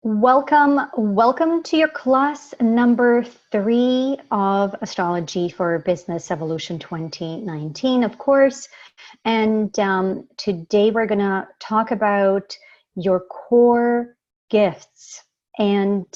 Welcome to your class number 3 of Astrology for Business Evolution 2019, of course. And today we're going to talk about your core gifts and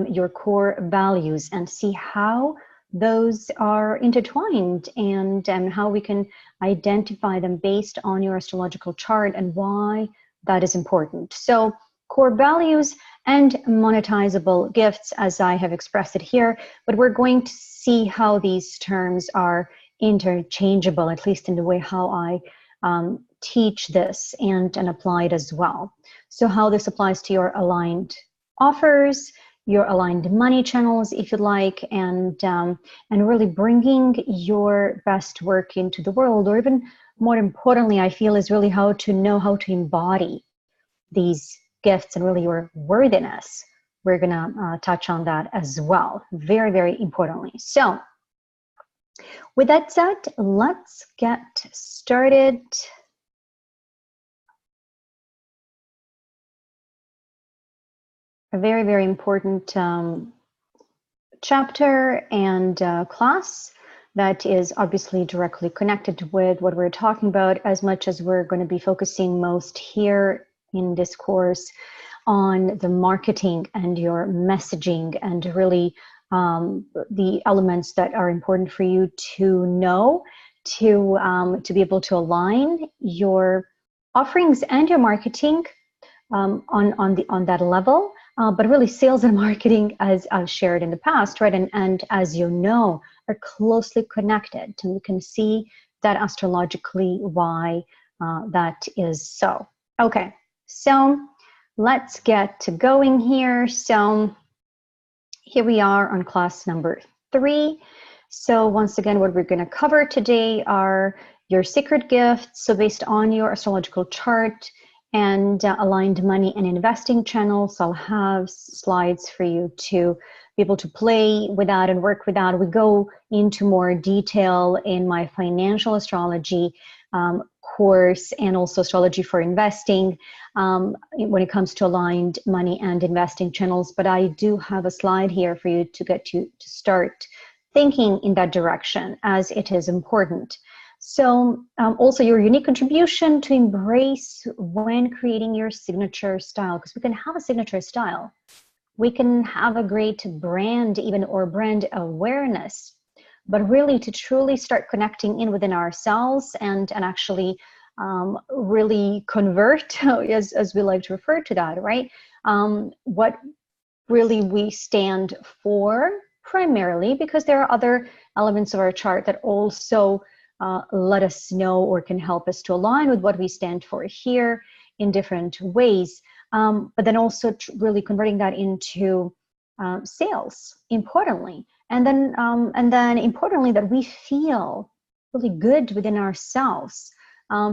your core values and see how those are intertwined and how we can identify them based on your astrological chart and why that is important. So core values and monetizable gifts, as I have expressed it here, but we're going to see how these terms are interchangeable, at least in the way how I teach this and apply it as well. So how this applies to your aligned offers, your aligned money channels, if you like, and really bringing your best work into the world, or even more importantly, I feel is really how to know how to embody these gifts and really your worthiness. We're gonna touch on that as well, very, very importantly. So with that said, let's get started. A very, very important chapter and class that is obviously directly connected with what we're talking about, as much as we're going to be focusing most here in this course on the marketing and your messaging and really the elements that are important for you to know to be able to align your offerings and your marketing on that level, but really sales and marketing, as I've shared in the past, right? And as you know, are closely connected. And you can see that astrologically why that is so. Okay. So let's get to going here. So here we are on class number 3. So once again, what we're going to cover today are your secret gifts. So based on your astrological chart and aligned money and investing channels, I'll have slides for you to be able to play with that and work with that. We go into more detail in my financial astrology course and also astrology for investing when it comes to aligned money and investing channels. But I do have a slide here for you to get to start thinking in that direction, as it is important. So also your unique contribution to embrace when creating your signature style, because we can have a signature style. We can have a great brand even, or brand awareness, but really to truly start connecting in within ourselves and actually really convert, as we like to refer to that, right? What really we stand for primarily, because there are other elements of our chart that also let us know or can help us to align with what we stand for here in different ways. But then also really converting that into sales, importantly. And then importantly, that we feel really good within ourselves.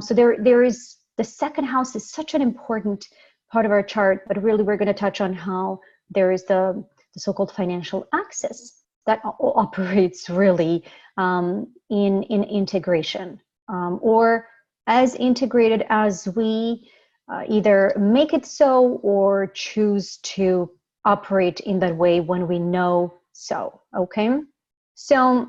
So there is, the second house is such an important part of our chart, but really we're going to touch on how there is the so-called financial axis that operates really in integration, or as integrated as we either make it so or choose to operate in that way when we know so. Okay, so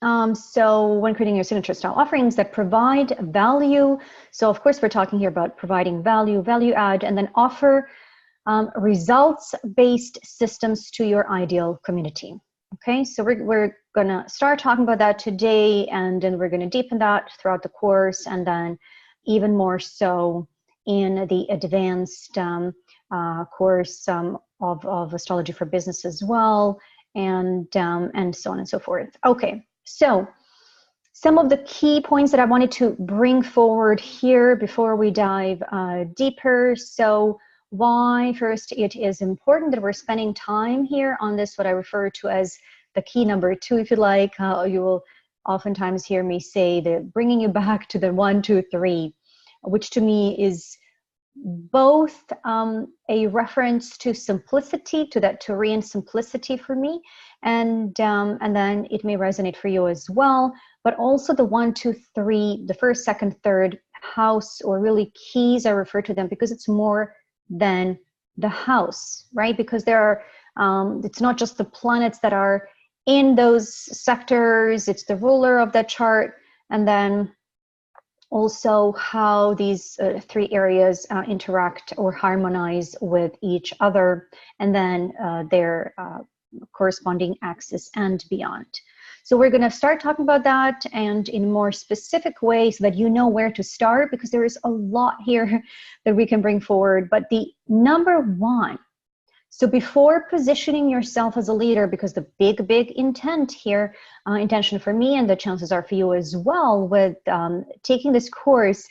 when creating your signature style offerings that provide value, so of course we're talking here about providing value add, and then offer results-based systems to your ideal community. Okay, so we're gonna start talking about that today, and then we're gonna deepen that throughout the course, and then even more so in the advanced course of astrology for business as well, and so on and so forth. Okay, so some of the key points that I wanted to bring forward here before we dive deeper. So why, first, it is important that we're spending time here on this, what I refer to as the key number 2, if you like. You will oftentimes hear me say that bringing you back to the 1, 2, 3, which to me is both a reference to simplicity, to that Taurean simplicity for me, and then it may resonate for you as well, but also the 1, 2, 3, the first, second, third house, or really keys, I refer to them, because it's more than the house, right? Because there are, it's not just the planets that are in those sectors, it's the ruler of that chart, and then also how these three areas interact or harmonize with each other, and then their corresponding axis and beyond. So we're going to start talking about that, and in more specific ways so that you know where to start, because there is a lot here that we can bring forward. But the number one, so before positioning yourself as a leader, because the big intent here, intention for me, and the chances are for you as well with taking this course,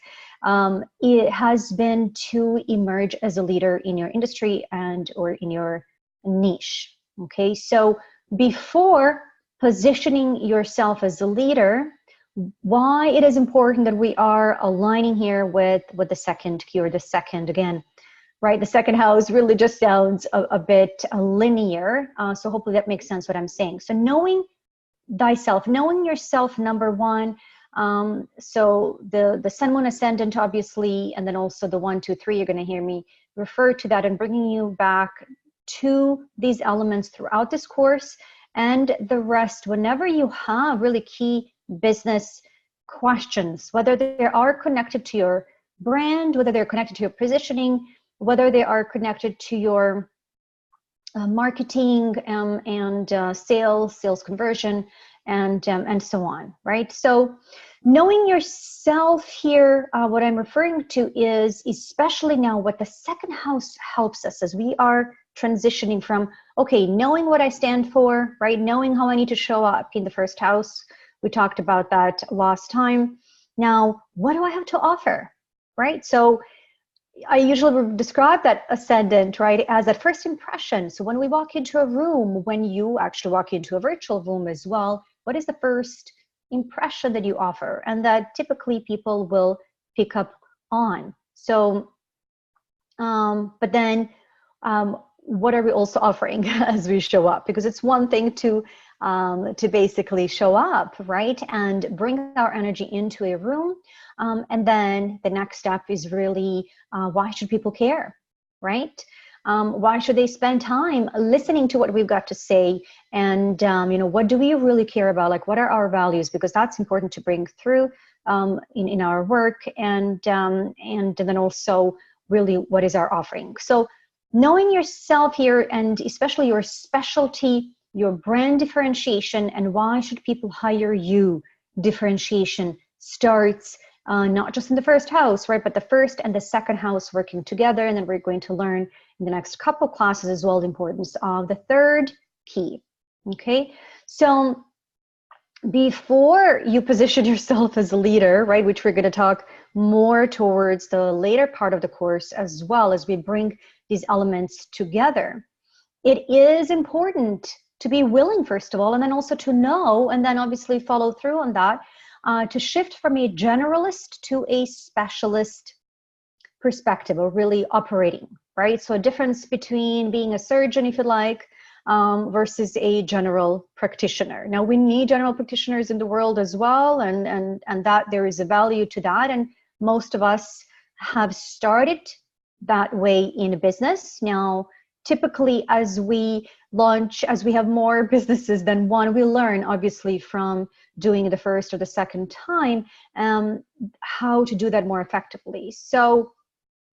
it has been to emerge as a leader in your industry and or in your niche. Okay, so before positioning yourself as a leader, why it is important that we are aligning here with the second key, or the second, again, right? The second house really just sounds a bit linear. So hopefully that makes sense what I'm saying. So knowing thyself, knowing yourself, number one. So the sun, moon, ascendant, obviously, and then also the 1, 2, 3, you're going to hear me refer to that and bringing you back to these elements throughout this course, and the rest whenever you have really key business questions, whether they are connected to your brand, whether they're connected to your positioning, whether they are connected to your marketing and sales conversion, and so on, right? So knowing yourself here, what I'm referring to is especially now what the second house helps us as we are transitioning from, okay, knowing what I stand for, right? Knowing how I need to show up in the first house. We talked about that last time. Now, what do I have to offer, right? So I usually describe that ascendant, right, as that first impression. So when we walk into a room, when you actually walk into a virtual room as well, what is the first impression that you offer? And that typically people will pick up on. So, but then what are we also offering as we show up? Because it's one thing to basically show up, right, and bring our energy into a room. And then the next step is really, why should people care, right? Why should they spend time listening to what we've got to say? And, you know, what do we really care about? Like, what are our values? Because that's important to bring through in our work. And then also really what is our offering? So knowing yourself here, and especially your specialty, your brand differentiation, and why should people hire you differentiation starts not just in the first house, right, but the first and the second house working together. And then we're going to learn in the next couple classes as well the importance of the third key. Okay, so before you position yourself as a leader, right, which we're going to talk more towards the later part of the course as well as we bring these elements together, it is important to be willing, first of all, and then also to know, and then obviously follow through on that, to shift from a generalist to a specialist perspective, or really operating, right? So a difference between being a surgeon, if you like, versus a general practitioner. Now, we need general practitioners in the world as well, and that there is a value to that, and most of us have started that way in business. Now, typically as we launch, as we have more businesses than one, we learn obviously from doing the first or the second time how to do that more effectively. So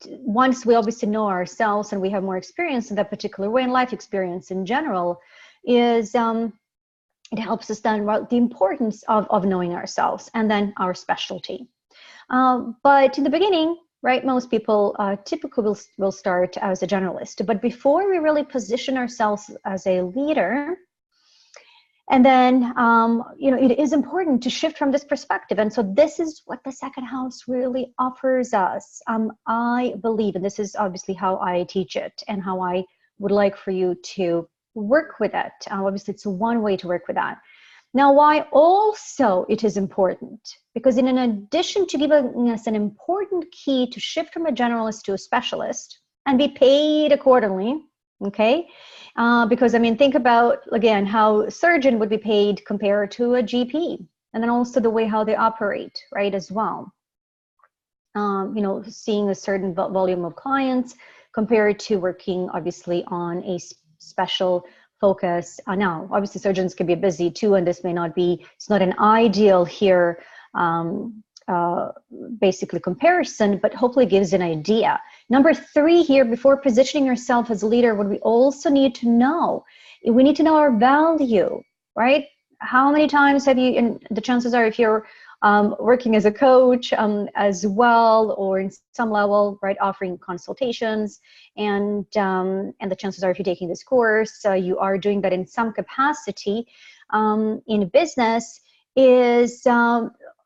once we obviously know ourselves and we have more experience in that particular way, and life experience in general, is it helps us then the importance of knowing ourselves and then our specialty. But in the beginning, right, most people typically will start as a generalist. But before we really position ourselves as a leader, and then, you know, it is important to shift from this perspective. And so this is what the second house really offers us. I believe, and this is obviously how I teach it and how I would like for you to work with it. Obviously, it's one way to work with that. Now, why also it is important? Because in addition to giving us an important key to shift from a generalist to a specialist and be paid accordingly, okay? Because, I mean, think about, again, how a surgeon would be paid compared to a GP, and then also the way how they operate, right, as well. You know, seeing a certain volume of clients, compared to working obviously on a special focus. Now, obviously surgeons can be busy too, and this may not be, it's not an ideal here, basically comparison, but hopefully gives an idea. Number 3 here, before positioning yourself as a leader, what we also need to know, we need to know our value, right? How many times have you, and the chances are if you're working as a coach as well, or in some level, right, offering consultations, and the chances are if you're taking this course, you are doing that in some capacity in business, is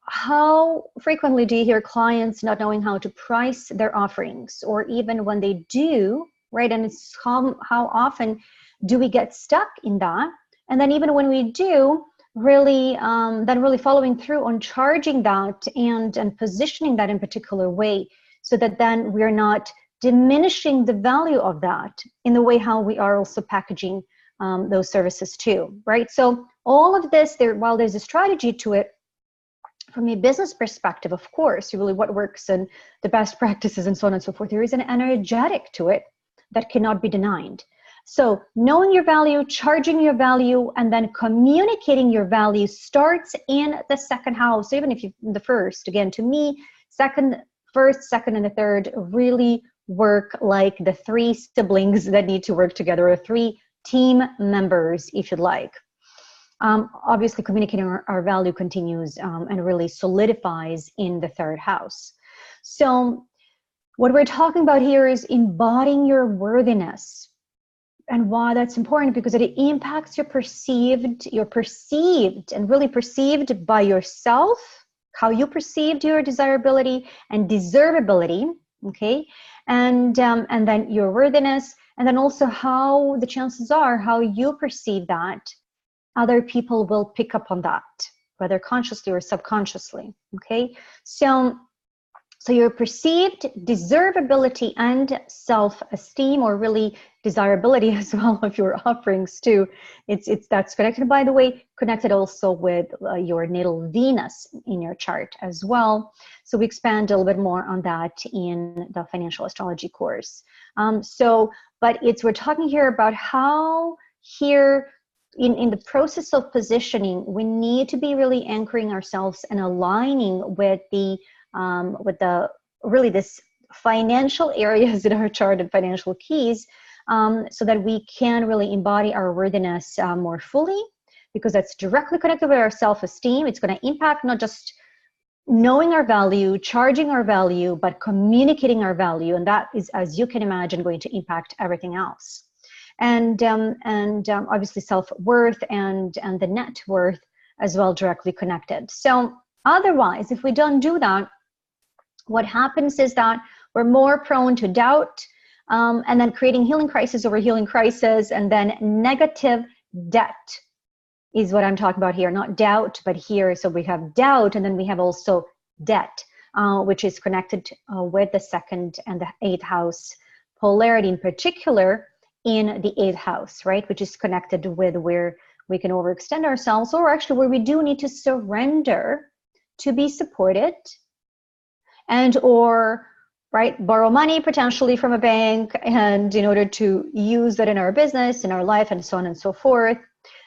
how frequently do you hear clients not knowing how to price their offerings, or even when they do, right, and it's how often do we get stuck in that? And then even when we do, really, then really following through on charging that and positioning that in a particular way, so that then we're not diminishing the value of that in the way how we are also packaging those services too, right? So all of this, while there's a strategy to it, from a business perspective, of course, really what works and the best practices and so on and so forth, there is an energetic to it that cannot be denied. So knowing your value, charging your value, and then communicating your value starts in the second house. Even if you in the first, again, to me, first, second, and the third really work like the 3 siblings that need to work together, or 3 team members, if you'd like. Obviously, communicating our value continues and really solidifies in the 3rd house. So what we're talking about here is embodying your worthiness. And why that's important, because it impacts your perceived and really perceived by yourself, how you perceived your desirability and deservability, okay? And then your worthiness, and then also how the chances are, how you perceive that, other people will pick up on that, whether consciously or subconsciously, okay? So your perceived desirability and self-esteem, or really desirability as well of your offerings too, that's connected, by the way, connected also with your natal Venus in your chart as well. So we expand a little bit more on that in the financial astrology course. But we're talking here about how here in the process of positioning, we need to be really anchoring ourselves and aligning with really this financial areas in our chart and financial keys, so that we can really embody our worthiness more fully, because that's directly connected with our self-esteem. It's going to impact not just knowing our value, charging our value, but communicating our value, and that is, as you can imagine, going to impact everything else. And obviously self-worth and the net worth as well, directly connected. So otherwise, if we don't do that, what happens is that we're more prone to doubt, and then creating healing crisis over healing crisis, and then negative debt is what I'm talking about here, not doubt, but here. So we have doubt, and then we have also debt, which is connected with the 2nd and the 8th house polarity, in particular in the 8th house, right? Which is connected with where we can overextend ourselves, or actually where we do need to surrender to be supported, and or right, borrow money potentially from a bank, and in order to use that in our business, in our life, and so on and so forth.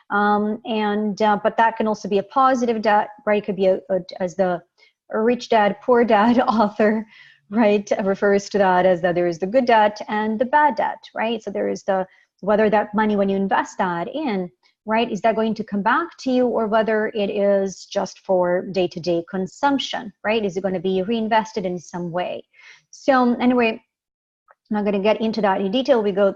But that can also be a positive debt, right? It could be as the Rich Dad, Poor Dad author, right, refers to that as that there is the good debt and the bad debt, right? So there is whether that money, when you invest that in, right, is that going to come back to you, or whether it is just for day-to-day consumption, right? Is it going to be reinvested in some way? So anyway, I'm not going to get into that in detail. We go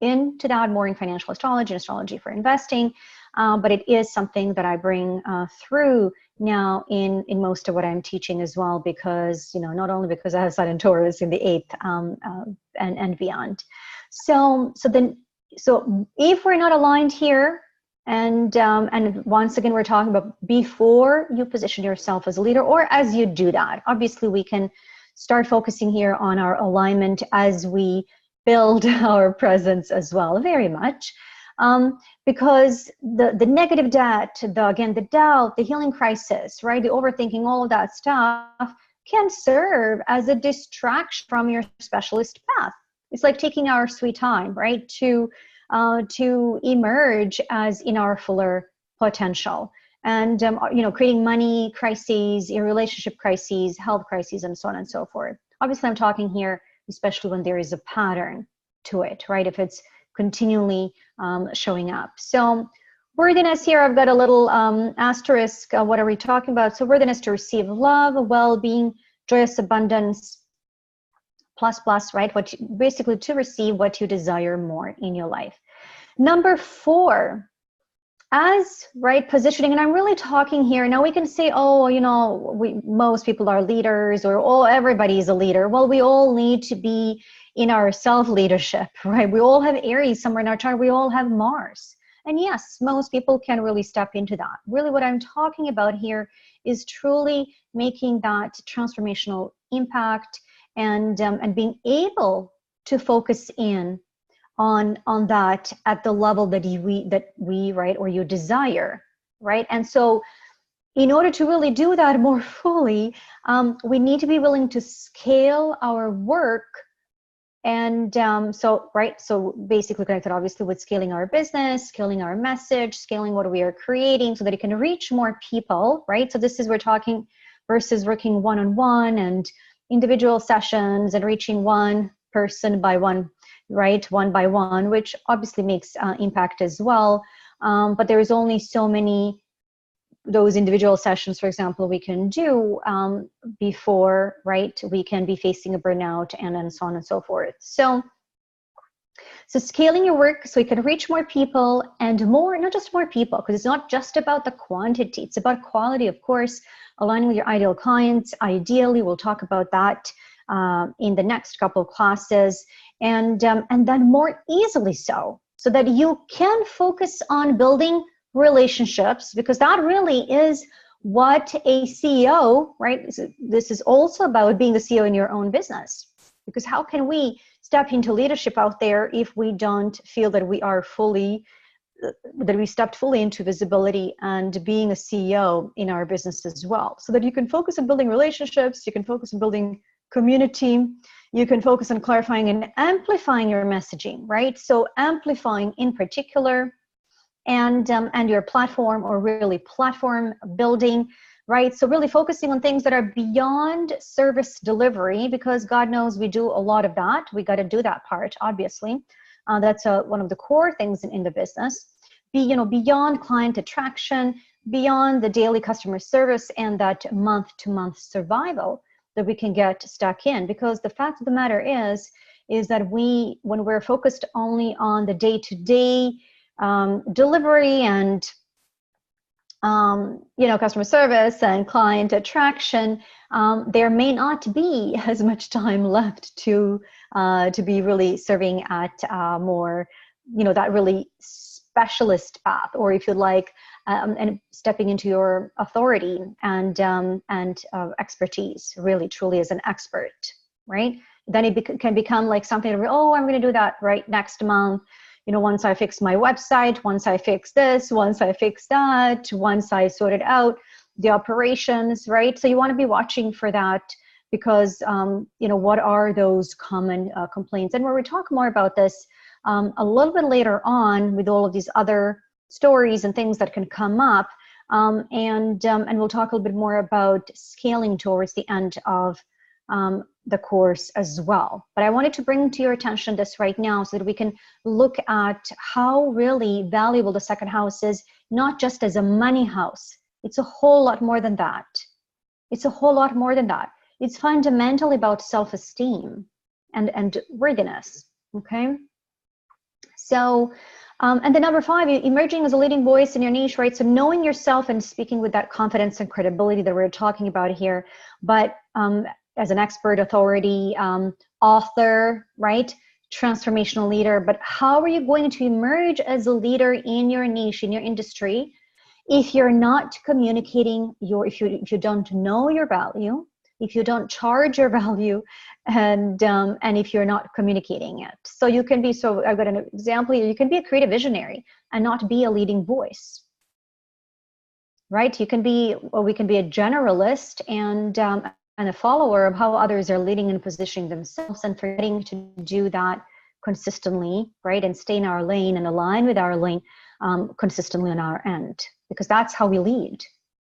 into that more in financial astrology and astrology for investing, but it is something that I bring through now in most of what I'm teaching as well, because, not only because I have Sun and Taurus in the 8th and beyond. So if we're not aligned here, and once again, we're talking about before you position yourself as a leader, or as you do that, obviously we can start focusing here on our alignment as we build our presence as well, very much. Because the negative debt, the doubt, the healing crisis, right, the overthinking, all of that stuff can serve as a distraction from your specialist path, It's like taking our sweet time, right, to emerge as in our fuller potential. And creating money crises, relationship crises, health crises, and so on and so forth. Obviously, I'm talking here, especially when there is a pattern to it, right? If it's continually showing up. So worthiness here, I've got a little asterisk. What are we talking about? So worthiness to receive love, well-being, joyous abundance, plus, right? Basically to receive what you desire more in your life. Number 4, as right positioning, and I'm really talking here, now we can say, oh, most people are leaders, or oh, everybody is a leader. Well, we all need to be in our self-leadership, right? We all have Aries somewhere in our chart. We all have Mars. And yes, most people can really step into that. Really what I'm talking about here is truly making that transformational impact and being able to focus in on that at the level that we right, or you desire, right? And so in order to really do that more fully, we need to be willing to scale our work. And so basically connected obviously with scaling our business, scaling our message, scaling what we are creating so that it can reach more people, right? So this is, we're talking versus working one-on-one and individual sessions and reaching one person by one, right? One by one, which obviously makes impact as well. But there is only so many those individual sessions, for example, we can do before, right, we can be facing a burnout and so on and so forth. So scaling your work so you can reach more people and more, not just more people, because it's not just about the quantity, it's about quality, of course, aligning with your ideal clients. Ideally, we'll talk about that in the next couple of classes, and then more easily so that you can focus on building relationships, because that really is what a CEO, right? This is also about being the CEO in your own business, because how can we step into leadership out there if we don't feel that we are fully, that we stepped fully into visibility and being a CEO in our business as well, so that you can focus on building relationships, you can focus on building community, you can focus on clarifying and amplifying your messaging, right? So amplifying in particular, and your platform, or really platform building, right? So really focusing on things that are beyond service delivery, because God knows we do a lot of that. We got to do that part, obviously. That's one of the core things in the business. Beyond client attraction, beyond the daily customer service and that month-to-month survival that we can get stuck in. Because the fact of the matter is that when we're focused only on the day-to-day delivery and customer service and client attraction, there may not be as much time left to be really serving at more, that really specialist path, or if you like, and stepping into your authority and expertise, really truly as an expert, right? Then it can become like something, oh, I'm going to do that right next month. Once I fix my website, once I fix this, once I fix that, once I sort it out, the operations, right? So you want to be watching for that, because, what are those common complaints? And we'll talk more about this a little bit later on with all of these other stories and things that can come up. And we'll talk a little bit more about scaling towards the end of the course as well. But I wanted to bring to your attention this right now so that we can look at how really valuable the second house is, not just as a money house. It's a whole lot more than that. It's a whole lot more than that. It's fundamentally about self-esteem and worthiness, okay? So, and then number 5, emerging as a leading voice in your niche, right? So knowing yourself and speaking with that confidence and credibility that we're talking about here, but as an expert, authority, author, right? Transformational leader. But how are you going to emerge as a leader in your niche, in your industry, if you're not communicating if you don't know your value, if you don't charge your value, and if you're not communicating it? So you can be, so I've got an example here. You can be a creative visionary and not be a leading voice, right? You can be, or we can be a generalist and a follower of how others are leading and positioning themselves, and forgetting to do that consistently, right? And stay in our lane and align with our lane consistently on our end, because that's how we lead.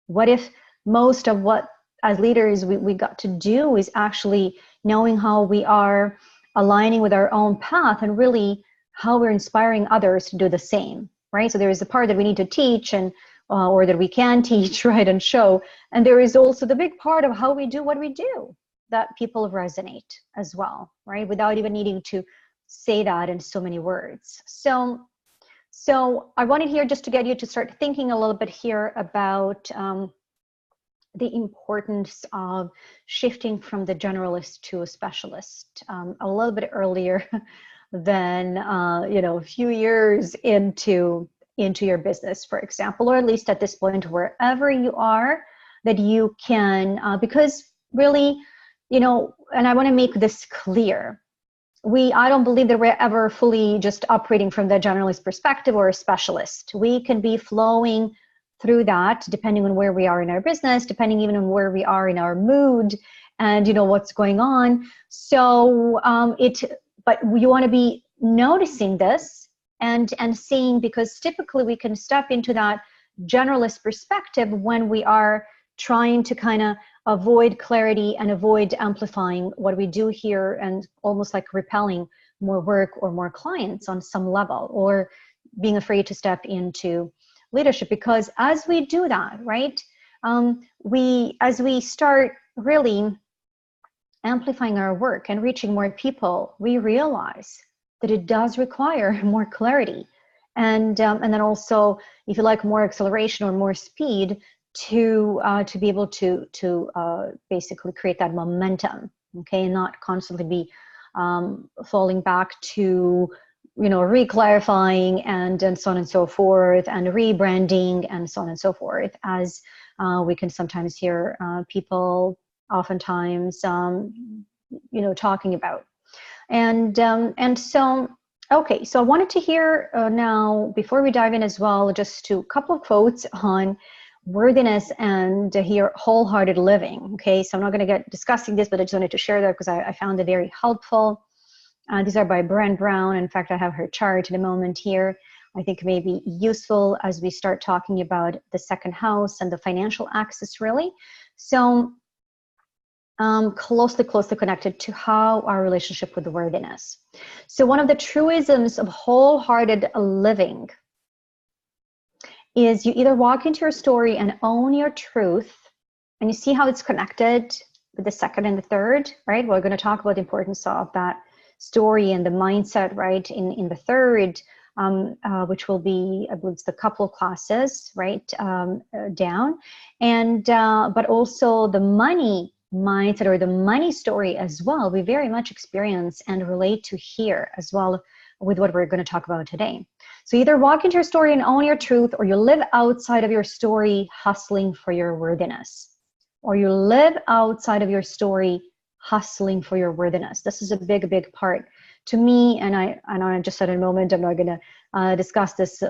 What if most of what as leaders we got to do is actually knowing how we are aligning with our own path and really how we're inspiring others to do the same, right? So there is a part that we need to teach and or that we can teach, right, and show. And there is also the big part of how we do what we do that people resonate as well, right? Without even needing to say that in so many words. So I wanted here just to get you to start thinking a little bit here about the importance of shifting from the generalist to a specialist a little bit earlier than a few years into your business, for example, or at least at this point, wherever you are, that you can, because really, and I want to make this clear. I don't believe that we're ever fully just operating from the generalist perspective or a specialist. We can be flowing through that depending on where we are in our business, depending even on where we are in our mood and what's going on. So but you want to be noticing this and seeing, because typically we can step into that generalist perspective when we are trying to kind of avoid clarity and avoid amplifying what we do here and almost like repelling more work or more clients on some level, or being afraid to step into leadership. Because as we do that, right, as we start really amplifying our work and reaching more people, we realize that it does require more clarity and then also, if you like, more acceleration or more speed to be able to basically create that momentum, okay, and not constantly be falling back to re-clarifying and so on and so forth, and rebranding and so on and so forth, as we can sometimes hear people oftentimes talking about. And so, okay, so I wanted to hear now, before we dive in as well, just a couple of quotes on worthiness and here wholehearted living. Okay, so I'm not going to get discussing this, but I just wanted to share that because I found it very helpful. These are by Brené Brown. In fact, I have her chart in a moment here. I think may be useful as we start talking about the second house and the financial axis, really. So closely connected to how our relationship with the worthiness. So one of the truisms of wholehearted living is you either walk into your story and own your truth, and you see how it's connected with the second and the third, right? We're going to talk about the importance of that story and the mindset, right, in the third, which will be, I believe it's the couple classes, right, down. And but also the money mindset or the money story as well, we very much experience and relate to here as well with what we're going to talk about today. So either walk into your story and own your truth, or you live outside of your story hustling for your worthiness, or you live outside of your story hustling for your worthiness. This is a big part to me, and I just said in a moment, I'm not going to discuss this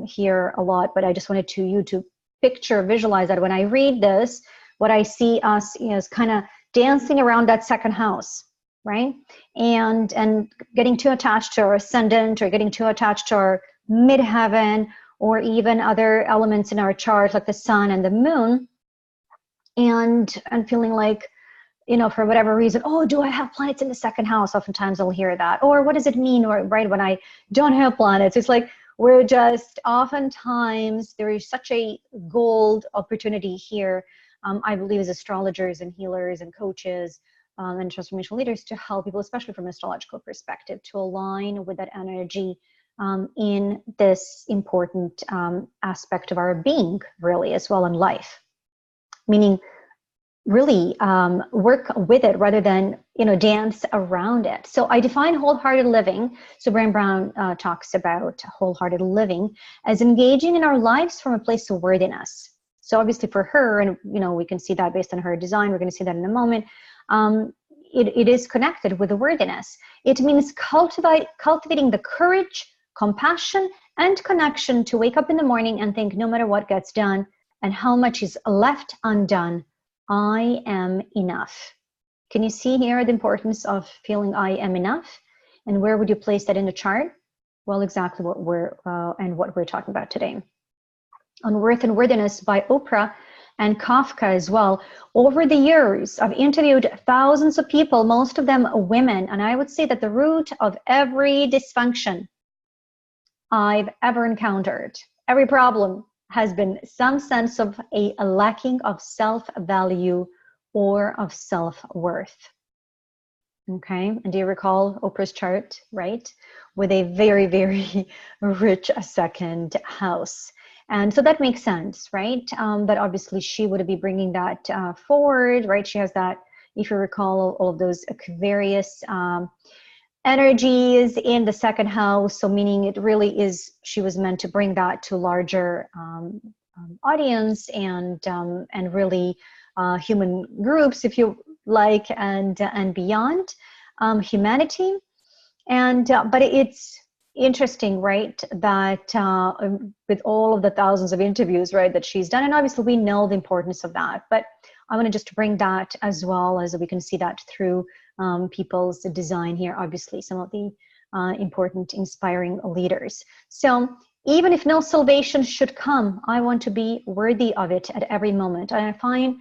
here a lot, but I just wanted you to picture, visualize that when I read this, what I see us is kind of dancing around that second house, right? And getting too attached to our ascendant, or getting too attached to our midheaven, or even other elements in our chart like the sun and the moon, and feeling like, for whatever reason, oh, do I have planets in the second house? Oftentimes I'll hear that. Or what does it mean, or right, when I don't have planets? It's like we're just, oftentimes there is such a gold opportunity here, I believe, as astrologers and healers and coaches and transformational leaders, to help people, especially from an astrological perspective, to align with that energy in this important aspect of our being, really, as well in life. Meaning, really work with it rather than dance around it. So I define wholehearted living. So Brené Brown talks about wholehearted living as engaging in our lives from a place of worthiness. So obviously for her, and we can see that based on her design, we're going to see that in a moment, it is connected with the worthiness. It means cultivating the courage, compassion, and connection to wake up in the morning and think, no matter what gets done and how much is left undone, I am enough. Can you see here the importance of feeling I am enough? And where would you place that in the chart? Well, exactly what we're talking about today. On Worth and Worthiness by Oprah and Kafka as well. Over the years, I've interviewed thousands of people, most of them women, and I would say that the root of every dysfunction I've ever encountered, every problem, has been some sense of a lacking of self-value or of self-worth. Okay, and do you recall Oprah's chart, right? With a very, very rich second house. And so that makes sense, right? That obviously she would be bringing that forward, right? She has that, if you recall, all of those Aquarius energies in the second house. So meaning it really is, she was meant to bring that to larger audience and really human groups, if you like, and beyond, humanity. And but it's interesting, right, that with all of the thousands of interviews, right, that she's done, and obviously we know the importance of that, but I want to just bring that as well, as we can see that through people's design here, obviously some of the important inspiring leaders. So even if no salvation should come, I want to be worthy of it at every moment. And I find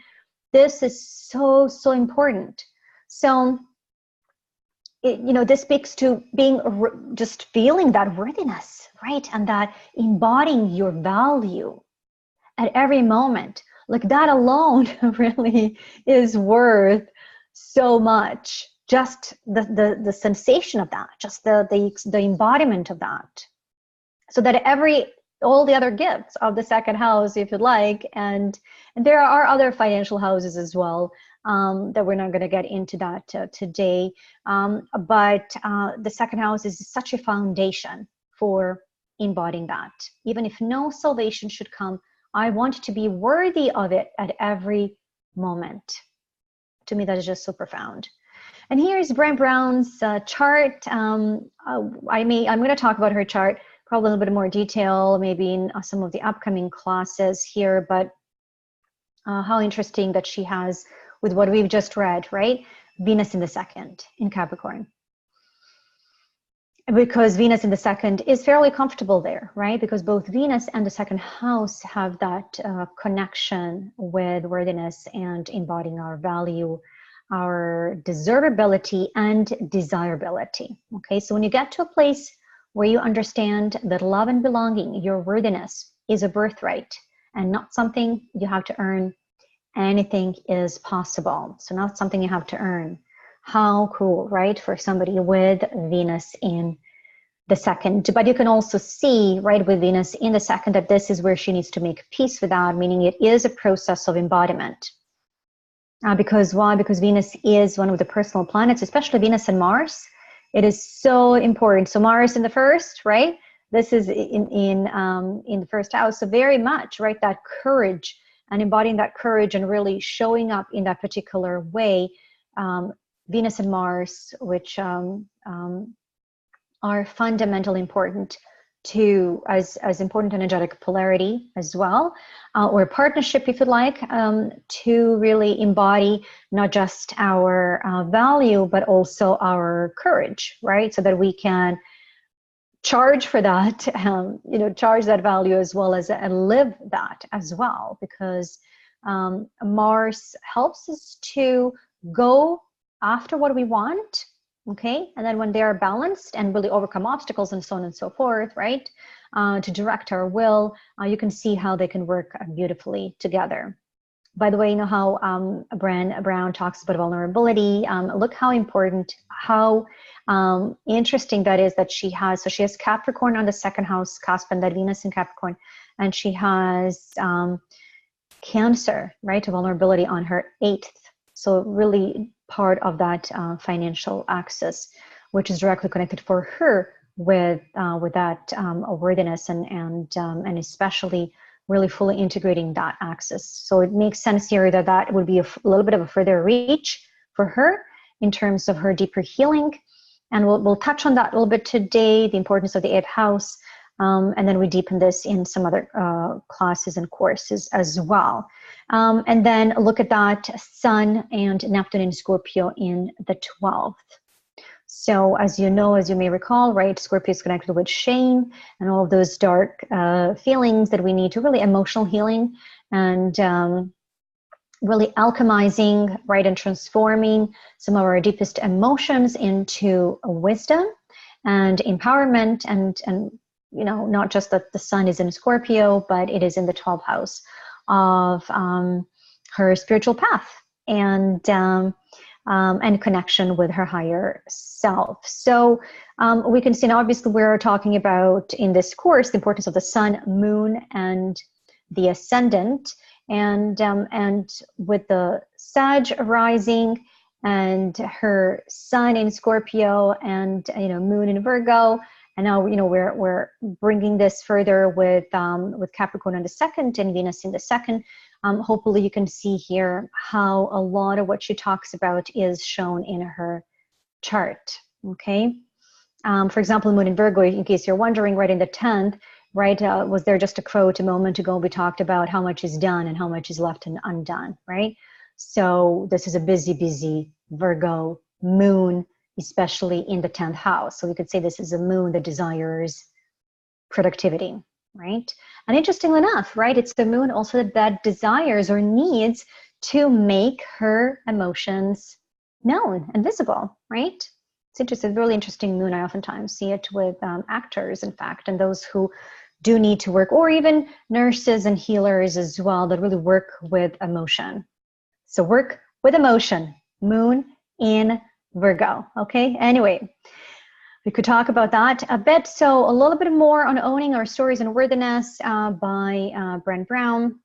this is so, so important. So, this speaks to being, just feeling that worthiness, right? And that embodying your value at every moment. Like that alone really is worth so much. Just the sensation of that, just the embodiment of that. So that all the other gifts of the second house, if you like, and there are other financial houses as well, that we're not going to get into that today. But the second house is such a foundation for embodying that. Even if no salvation should come, I want to be worthy of it at every moment. To me, that is just so profound. And here is Brené Brown's chart. I'm going to talk about her chart probably a little bit more detail, maybe in some of the upcoming classes here, but how interesting that she has with what we've just read, right? Venus in the second in Capricorn. Because Venus in the second is fairly comfortable there, right? Because both Venus and the second house have that connection with worthiness and embodying our value, our deservability and desirability. Okay, so when you get to a place where you understand that love and belonging, your worthiness, is a birthright and not something you have to earn, anything is possible. So not something you have to earn. How cool, right? For somebody with Venus in the second. But you can also see, right, with Venus in the second, that this is where she needs to make peace with that, meaning it is a process of embodiment. Because why? Because Venus is one of the personal planets, especially Venus and Mars. It is so important. So Mars in the first, right? This is in the first house. So very much, right, that courage and embodying that courage and really showing up in that particular way. Venus and Mars, which are fundamentally important to, as important energetic polarity as well, or partnership, if you like, to really embody not just our value, but also our courage, right? So that we can charge for that, charge that value as well as live that as well, because Mars helps us to go after what we want, okay? And then when they are balanced and really overcome obstacles and so on and so forth, right? To direct our will, you can see how they can work beautifully together. By the way, you know how Brené Brown talks about vulnerability. Look how important, how interesting that is that she has. So she has Capricorn on the second house, cusp, and that Venus in Capricorn. And she has Cancer, right? Vulnerability on her 8th. So really part of that financial axis, which is directly connected for her with that worthiness and especially really fully integrating that axis. So it makes sense here that that would be a little bit of a further reach for her in terms of her deeper healing. And we'll touch on that a little bit today, the importance of the 8th house. And then we deepen this in some other classes and courses as well. And then look at that Sun and Neptune in Scorpio in the 12th. So as you know, as you may recall, right, Scorpio is connected with shame and all of those dark feelings that we need to really emotional healing and really alchemizing, right, and transforming some of our deepest emotions into wisdom and empowerment, and you know, not just that the sun is in Scorpio, but it is in the 12th house of her spiritual path and connection with her higher self. So we can see now, obviously, we're talking about in this course the importance of the sun, moon, and the ascendant. And with the Sag rising and her sun in Scorpio and, you know, moon in Virgo, and now, you know, we're bringing this further with Capricorn in the second and Venus in the second. Hopefully you can see here how a lot of what she talks about is shown in her chart. Okay. For example, moon in Virgo, in case you're wondering, right in the 10th, right? Was there just a quote a moment ago? We talked about how much is done and how much is left and undone, right? So this is a busy, busy Virgo moon, especially in the 10th house. So we could say this is a moon that desires productivity, right? And interestingly enough, right, it's the moon also that desires or needs to make her emotions known and visible, right? It's interesting, really interesting moon. I oftentimes see it with actors, in fact, and those who do need to work, or even nurses and healers as well, that really work with emotion. So work with emotion, moon in Virgo, okay? Anyway, we could talk about that a bit. So a little bit more on owning our stories and worthiness by Brené Brown.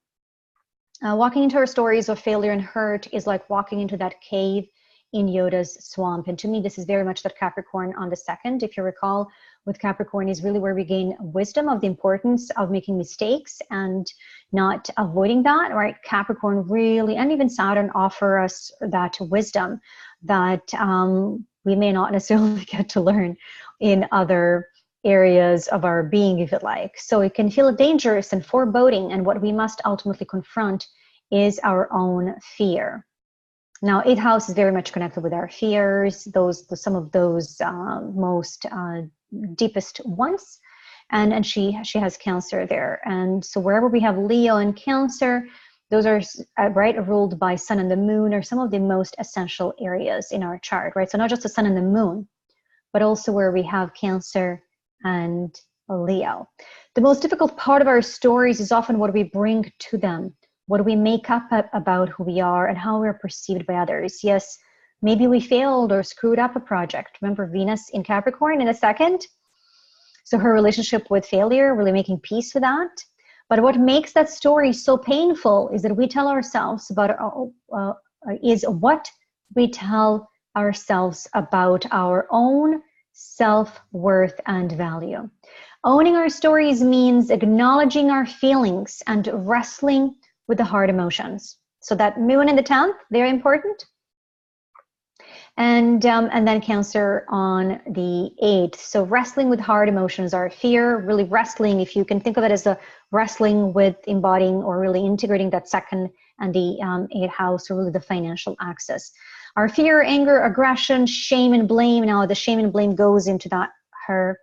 Walking into our stories of failure and hurt is like walking into that cave in Yoda's swamp. And to me, this is very much that Capricorn on the second. If you recall, with Capricorn is really where we gain wisdom of the importance of making mistakes and not avoiding that, right? Capricorn really, and even Saturn, offer us that wisdom that we may not necessarily get to learn in other areas of our being, if you like. So it can feel dangerous and foreboding, and what we must ultimately confront is our own fear. Now, 8th house is very much connected with our fears, some of those most deepest ones, and she has Cancer there. And so wherever we have Leo and Cancer, those are right, ruled by Sun and the Moon, are some of the most essential areas in our chart, right? So not just the Sun and the Moon, but also where we have Cancer and Leo. The most difficult part of our stories is often what we bring to them, what we make up about who we are and how we're perceived by others. Yes, maybe we failed or screwed up a project. Remember Venus in Capricorn in a second? So her relationship with failure, really making peace with that. But what makes that story so painful is that we tell ourselves about, is what we tell ourselves about our own self-worth and value. Owning our stories means acknowledging our feelings and wrestling with the hard emotions. So that moon in the 10th, very important. And then Cancer on the 8th. So wrestling with hard emotions, our fear, really wrestling, if you can think of it as a wrestling with embodying or really integrating that second and the 8th house, or really the financial axis. Our fear, anger, aggression, shame, and blame. Now the shame and blame goes into that her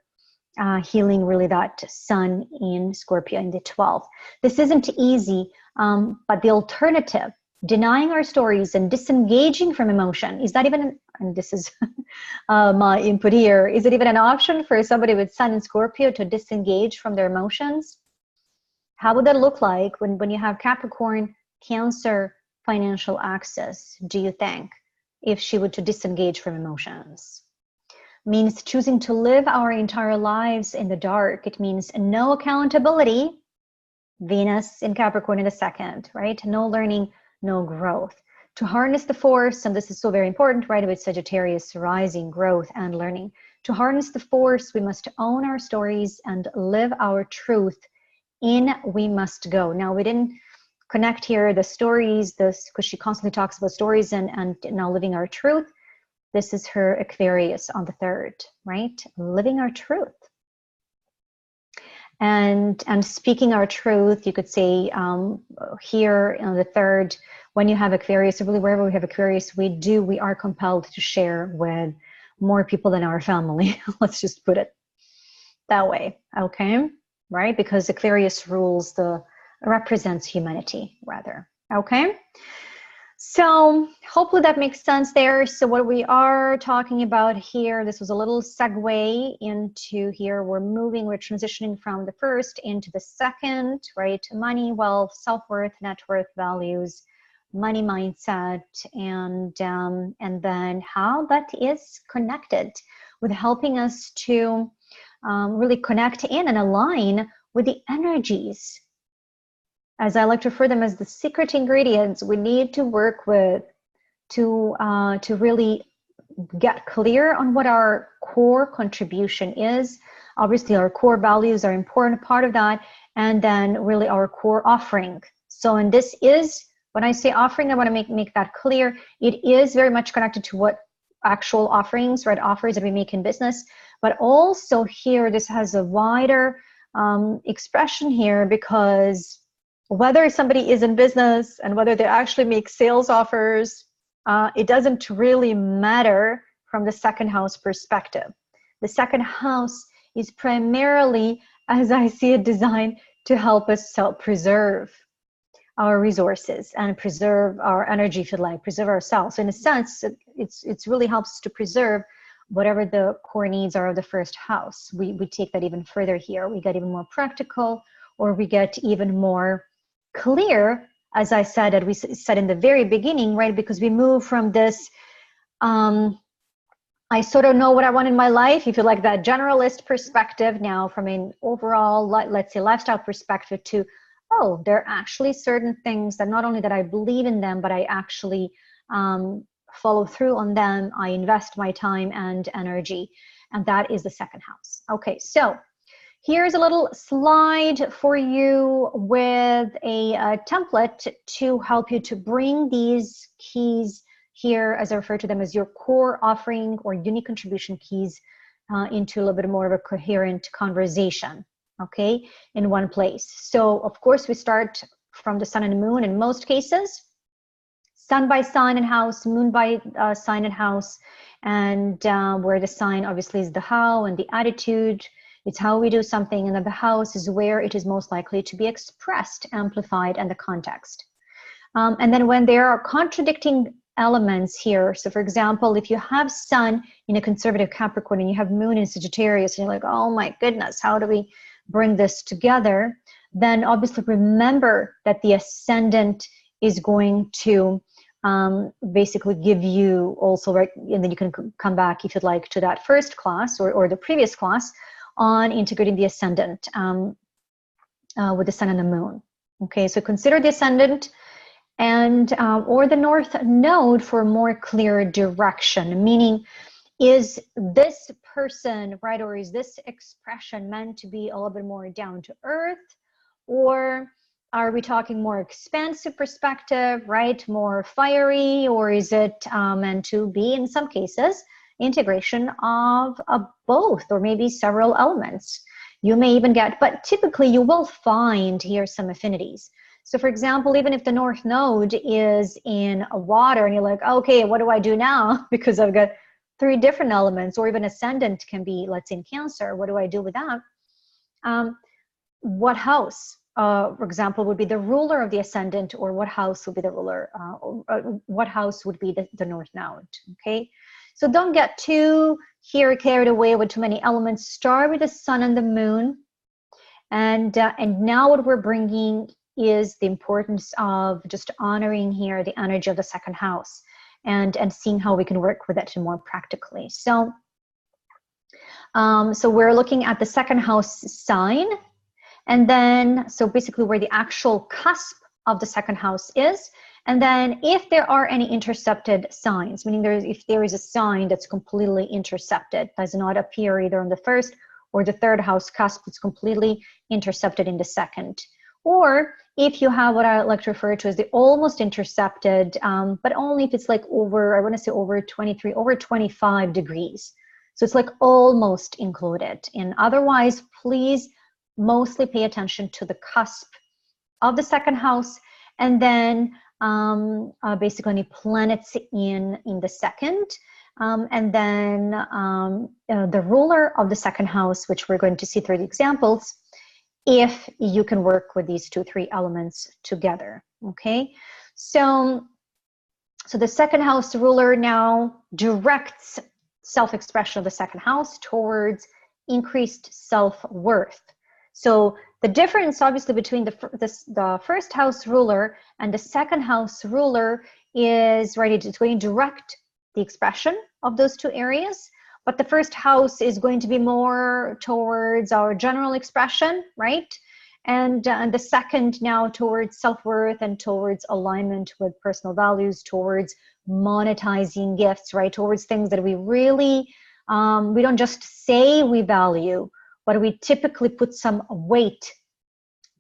healing, really that Sun in Scorpio in the 12th. This isn't easy, but the alternative, denying our stories and disengaging from emotion, is that even, and this is my input here, is it even an option for somebody with Sun in Scorpio to disengage from their emotions? How would that look like when you have Capricorn, Cancer, financial axis, do you think, if she were to disengage from emotions? Means choosing to live our entire lives in the dark. It means no accountability, Venus in Capricorn in a second, right? No learning, no growth. To harness the force, and this is so very important, right, with Sagittarius rising, growth and learning. To harness the force, we must own our stories and live our truth. In we must go. Now, we didn't connect here the stories, this, because she constantly talks about stories and now living our truth. This is her Aquarius on the 3rd, right? Living our truth. And speaking our truth, you could say here on the 3rd, when you have Aquarius, or really wherever we have Aquarius, we are compelled to share with more people than our family. Let's just put it that way, okay? Right? Because Aquarius represents humanity, rather, okay? So hopefully that makes sense there. So what we are talking about here, this was a little segue into here. We're transitioning from the first into the second, right? Money, wealth, self-worth, net worth, values, money mindset, and then how that is connected with helping us to really connect in and align with the energies, as I like to refer them as the secret ingredients we need to work with to really get clear on what our core contribution is. Obviously, our core values are an important part of that, and then really our core offering. So, and this is, when I say offering, I want to make that clear. It is very much connected to what actual offerings, right, offers that we make in business. But also here, this has a wider expression here, because whether somebody is in business and whether they actually make sales offers, it doesn't really matter from the second house perspective. The second house is primarily, as I see it, designed to help us self-preserve our resources and preserve our energy, if you like, preserve ourselves. So in a sense, it's really helps to preserve whatever the core needs are of the first house. We take that even further here. We get even more practical, or we get even more clear, as I said, that we said in the very beginning, right? Because we move from this, I sort of know what I want in my life, if you like, that generalist perspective, now from an overall, let's say, lifestyle perspective, to, oh, there are actually certain things that not only that I believe in them, but I actually follow through on them. I invest my time and energy, and that is the second house. Okay, so here's a little slide for you with a template to help you to bring these keys here, as I refer to them as your core offering or unique contribution keys, into a little bit more of a coherent conversation, okay, in one place. So of course we start from the sun and the moon in most cases, sun by sign and house, moon by sign and house, and where the sign obviously is the how and the attitude. It's how we do something, and then the house is where it is most likely to be expressed, amplified, and the context. And then when there are contradicting elements here, so for example, if you have sun in a conservative Capricorn and you have moon in Sagittarius, and you're like, oh my goodness, how do we bring this together? Then obviously remember that the ascendant is going to basically give you also, right, and then you can come back if you'd like to that first class or the previous class on integrating the ascendant with the sun and the moon. Okay, so consider the ascendant and or the north node for more clear direction, meaning, is this person, right, or is this expression meant to be a little bit more down to earth, or are we talking more expansive perspective, right, more fiery, or is it meant to be, in some cases, integration of both, or maybe several elements? You may even get, but typically you will find here some affinities. So for example, even if the north node is in water and you're like, okay, what do I do now? Because I've got 3 different elements, or even ascendant can be, let's say, in Cancer. What do I do with that? What house, for example, would be the ruler of the ascendant, or what house would be the ruler, what house would be the north node, okay? So don't get too carried away with too many elements. Start with the sun and the moon. And now what we're bringing is the importance of just honoring here the energy of the second house and seeing how we can work with it more practically. So, so we're looking at the second house sign, and then, so basically where the actual cusp of the second house is. And then if there are any intercepted signs, meaning if there is a sign that's completely intercepted, does not appear either on the first or the third house cusp, it's completely intercepted in the second. Or if you have what I like to refer to as the almost intercepted, but only if it's like over, I want to say over 23, over 25 degrees. So it's like almost included. And otherwise, please mostly pay attention to the cusp of the second house, and then basically any planets in the second. And then the ruler of the second house, which we're going to see through the examples, if you can work with these 2-3 elements together, okay? So the second house ruler now directs self-expression of the second house towards increased self-worth. So the difference, obviously, between the first house ruler and the second house ruler is, right, it's going to direct the expression of those two areas, but the first house is going to be more towards our general expression, right? And the second now towards self-worth and towards alignment with personal values, towards monetizing gifts, right? Towards things that we really, we don't just say we value, but we typically put some weight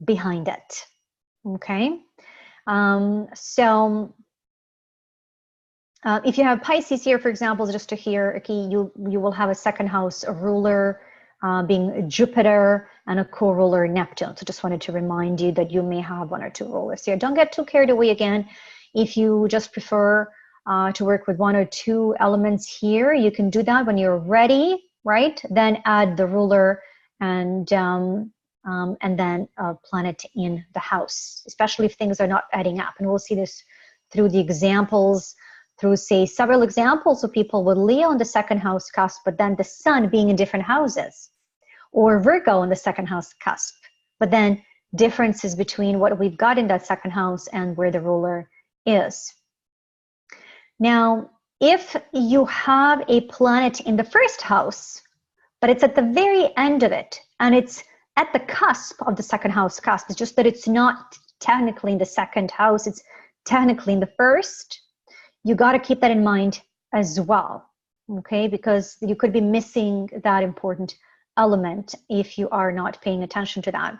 behind it, okay? If you have Pisces here, for example, just to hear, okay, you will have a second house ruler being Jupiter and a co-ruler Neptune. So just wanted to remind you that you may have 1 or 2 rulers here. Don't get too carried away again. If you just prefer to work with 1 or 2 elements here, you can do that when you're ready, right? Then add the ruler and then a planet in the house, especially if things are not adding up. And we'll see this through the examples, through, say, several examples of people with Leo in the second house cusp, but then the sun being in different houses, or Virgo in the second house cusp, but then differences between what we've got in that second house and where the ruler is. Now, if you have a planet in the first house, but it's at the very end of it, and it's at the cusp of the second house cusp, it's just that it's not technically in the second house, it's technically in the first, you got to keep that in mind as well, okay? Because you could be missing that important element if you are not paying attention to that.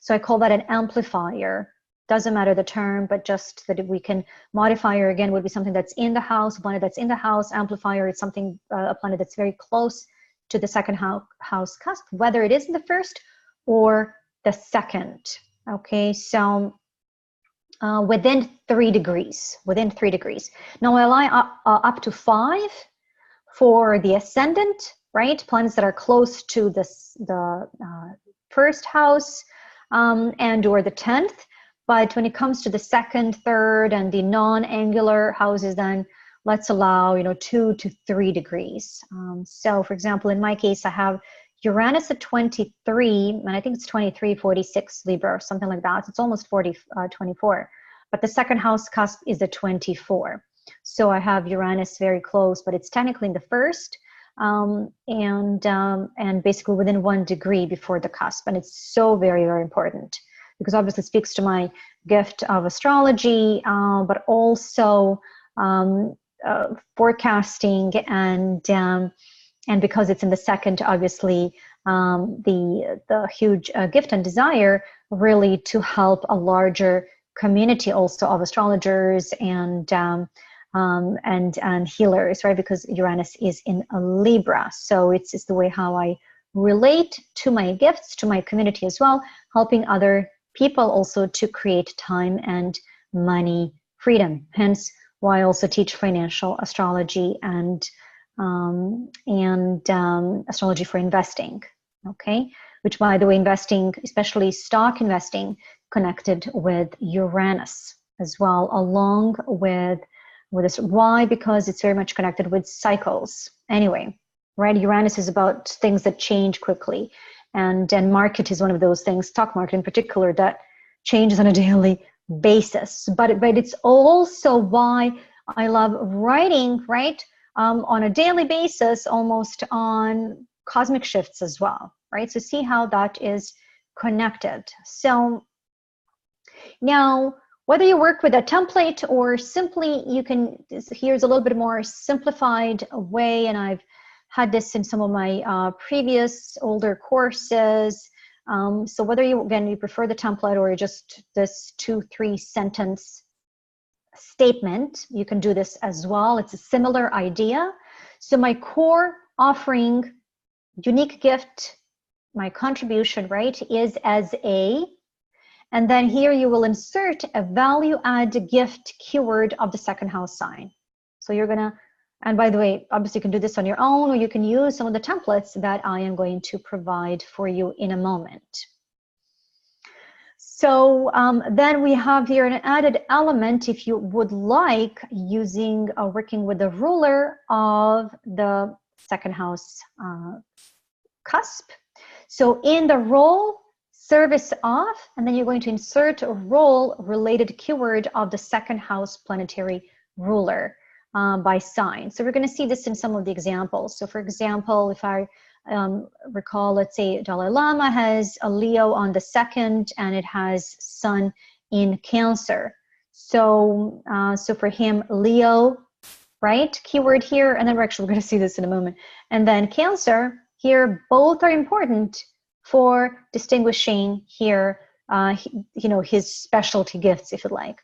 So I call that an amplifier. Doesn't matter the term, but just that we can, modifier again would be something that's in the house, a planet that's in the house. Amplifier is something, a planet that's very close to the second house cusp, whether it is in the first or the second, okay? So within 3 degrees, Now I lie up to 5 for the ascendant, right? Planets that are close to the first house and or the 10th. But when it comes to the second, third, and the non-angular houses, then let's allow, 2 to 3 degrees. So for example, in my case, I have Uranus at 23, and I think it's 2346 Libra or something like that. It's almost 24. But the second house cusp is at 24. So I have Uranus very close, but it's technically in the first, and basically within 1 degree before the cusp. And it's so very, very important because obviously it speaks to my gift of astrology, but also forecasting and because it's in the second, obviously, the huge gift and desire really to help a larger community also of astrologers and healers, right? Because Uranus is in a Libra. So it's the way how I relate to my gifts, to my community as well, helping other people also to create time and money freedom. Hence why I also teach financial astrology and astrology for investing, okay? Which, by the way, investing, especially stock investing, connected with Uranus as well, along with this. Why? Because it's very much connected with cycles. Anyway, right? Uranus is about things that change quickly, and market is one of those things, stock market in particular, that changes on a daily basis. But it's also why I love writing, right? On a daily basis, almost on cosmic shifts as well, right? So see how that is connected. So now, whether you work with a template or simply you can, here's a little bit more simplified way, and I've had this in some of my previous older courses. So whether you prefer the template or just this 2-3 sentence statement, you can do this as well. It's a similar idea. So my core offering, unique gift, my contribution, right, is as a, and then here you will insert a value add gift keyword of the second house sign. So you're gonna And by the way, obviously you can do this on your own, or you can use some of the templates that I am going to provide for you in a moment. So then we have here an added element, if you would like, using working with the ruler of the second house cusp. So in the role, service of, and then you're going to insert a role related keyword of the second house planetary ruler by sign. So we're going to see this in some of the examples. So for example, if I recall, let's say Dalai Lama has a Leo on the second and it has Sun in Cancer. So, so for him, Leo, right? Keyword here, and then we're actually going to see this in a moment. And then Cancer, here, both are important for distinguishing here, you know, his specialty gifts, if you like.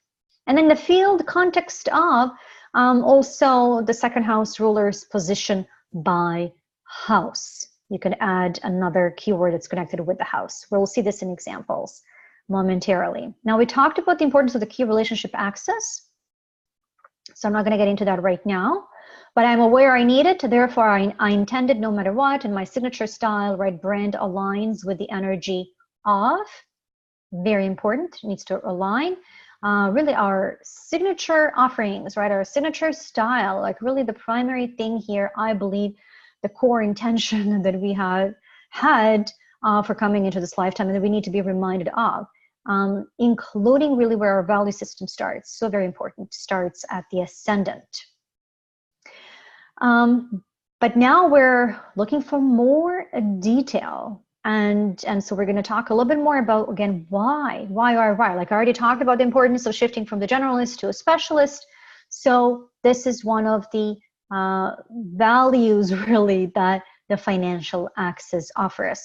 And then the field context of also the second house ruler's position by house. You can add another keyword that's connected with the house. We'll see this in examples momentarily. Now, we talked about the importance of the key relationship axis. So I'm not going to get into that right now, but I'm aware I need it. Therefore, I intended no matter what, and my signature style, right, brand aligns with the energy of. Very important, it needs to align. Really our signature offerings, right, our signature style, like really the primary thing here, I believe, the core intention that we have had for coming into this lifetime and that we need to be reminded of, including really where our value system starts. So very important, starts at the ascendant. But now we're looking for more detail. And so we're going to talk a little bit more about, again, why? Like I already talked about the importance of shifting from the generalist to a specialist. So this is one of the values really that the financial axis offers,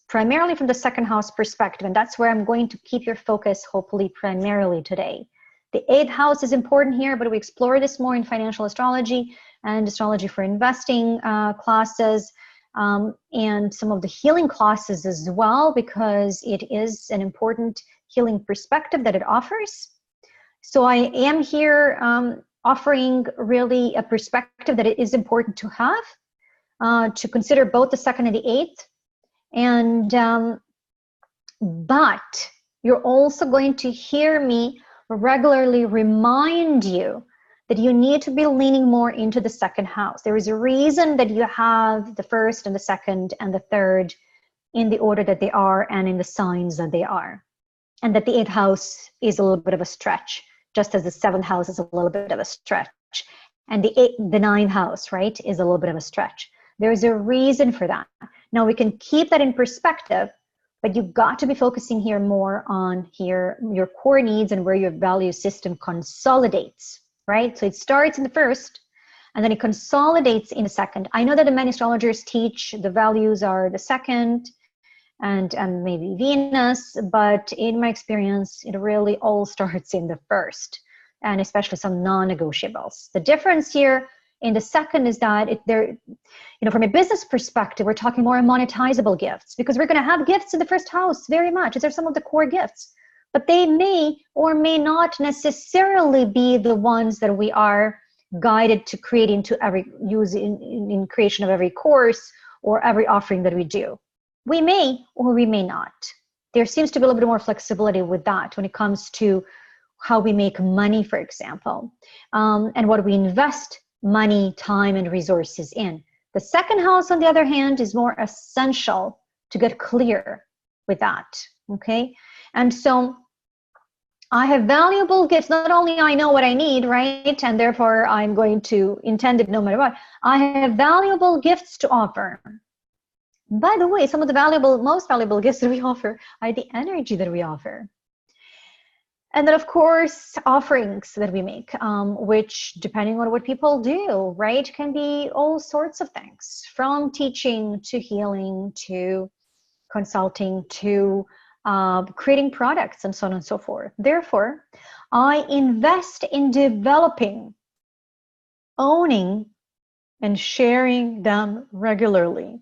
primarily from the second house perspective. And that's where I'm going to keep your focus, hopefully, primarily today. The 8th house is important here, but we explore this more in financial astrology and astrology for investing classes. And some of the healing classes as well, because it is an important healing perspective that it offers. So I am here offering really a perspective that it is important to have, to consider both the 2nd and the 8th. And, but you're also going to hear me regularly remind you that you need to be leaning more into the 2nd house. There is a reason that you have the 1st and the 2nd and the 3rd in the order that they are and in the signs that they are. And that the 8th house is a little bit of a stretch, just as the 7th house is a little bit of a stretch. And the 9th house, right, is a little bit of a stretch. There's a reason for that. Now we can keep that in perspective, but you've got to be focusing here more on here, your core needs and where your value system consolidates. Right? So it starts in the 1st and then it consolidates in the 2nd. I know that the many astrologers teach the values are the 2nd and maybe Venus, but in my experience, it really all starts in the 1st, and especially some non-negotiables. The difference here in the 2nd is that from a business perspective, we're talking more monetizable gifts, because we're going to have gifts in the 1st house very much. These are some of the core gifts. But they may or may not necessarily be the ones that we are guided to create into every use in creation of every course or every offering that we do. We may or we may not. There seems to be a little bit more flexibility with that when it comes to how we make money, for example, and what we invest money, time, and resources in. The 2nd house, on the other hand, is more essential to get clear with that, okay? And so I have valuable gifts. Not only I know what I need, right? And therefore I'm going to intend it no matter what. I have valuable gifts to offer. By the way, some of the most valuable gifts that we offer are the energy that we offer. And then, of course, offerings that we make, which, depending on what people do, right, can be all sorts of things, from teaching to healing to consulting to creating products and so on and so forth. Therefore, I invest in developing, owning, and sharing them regularly.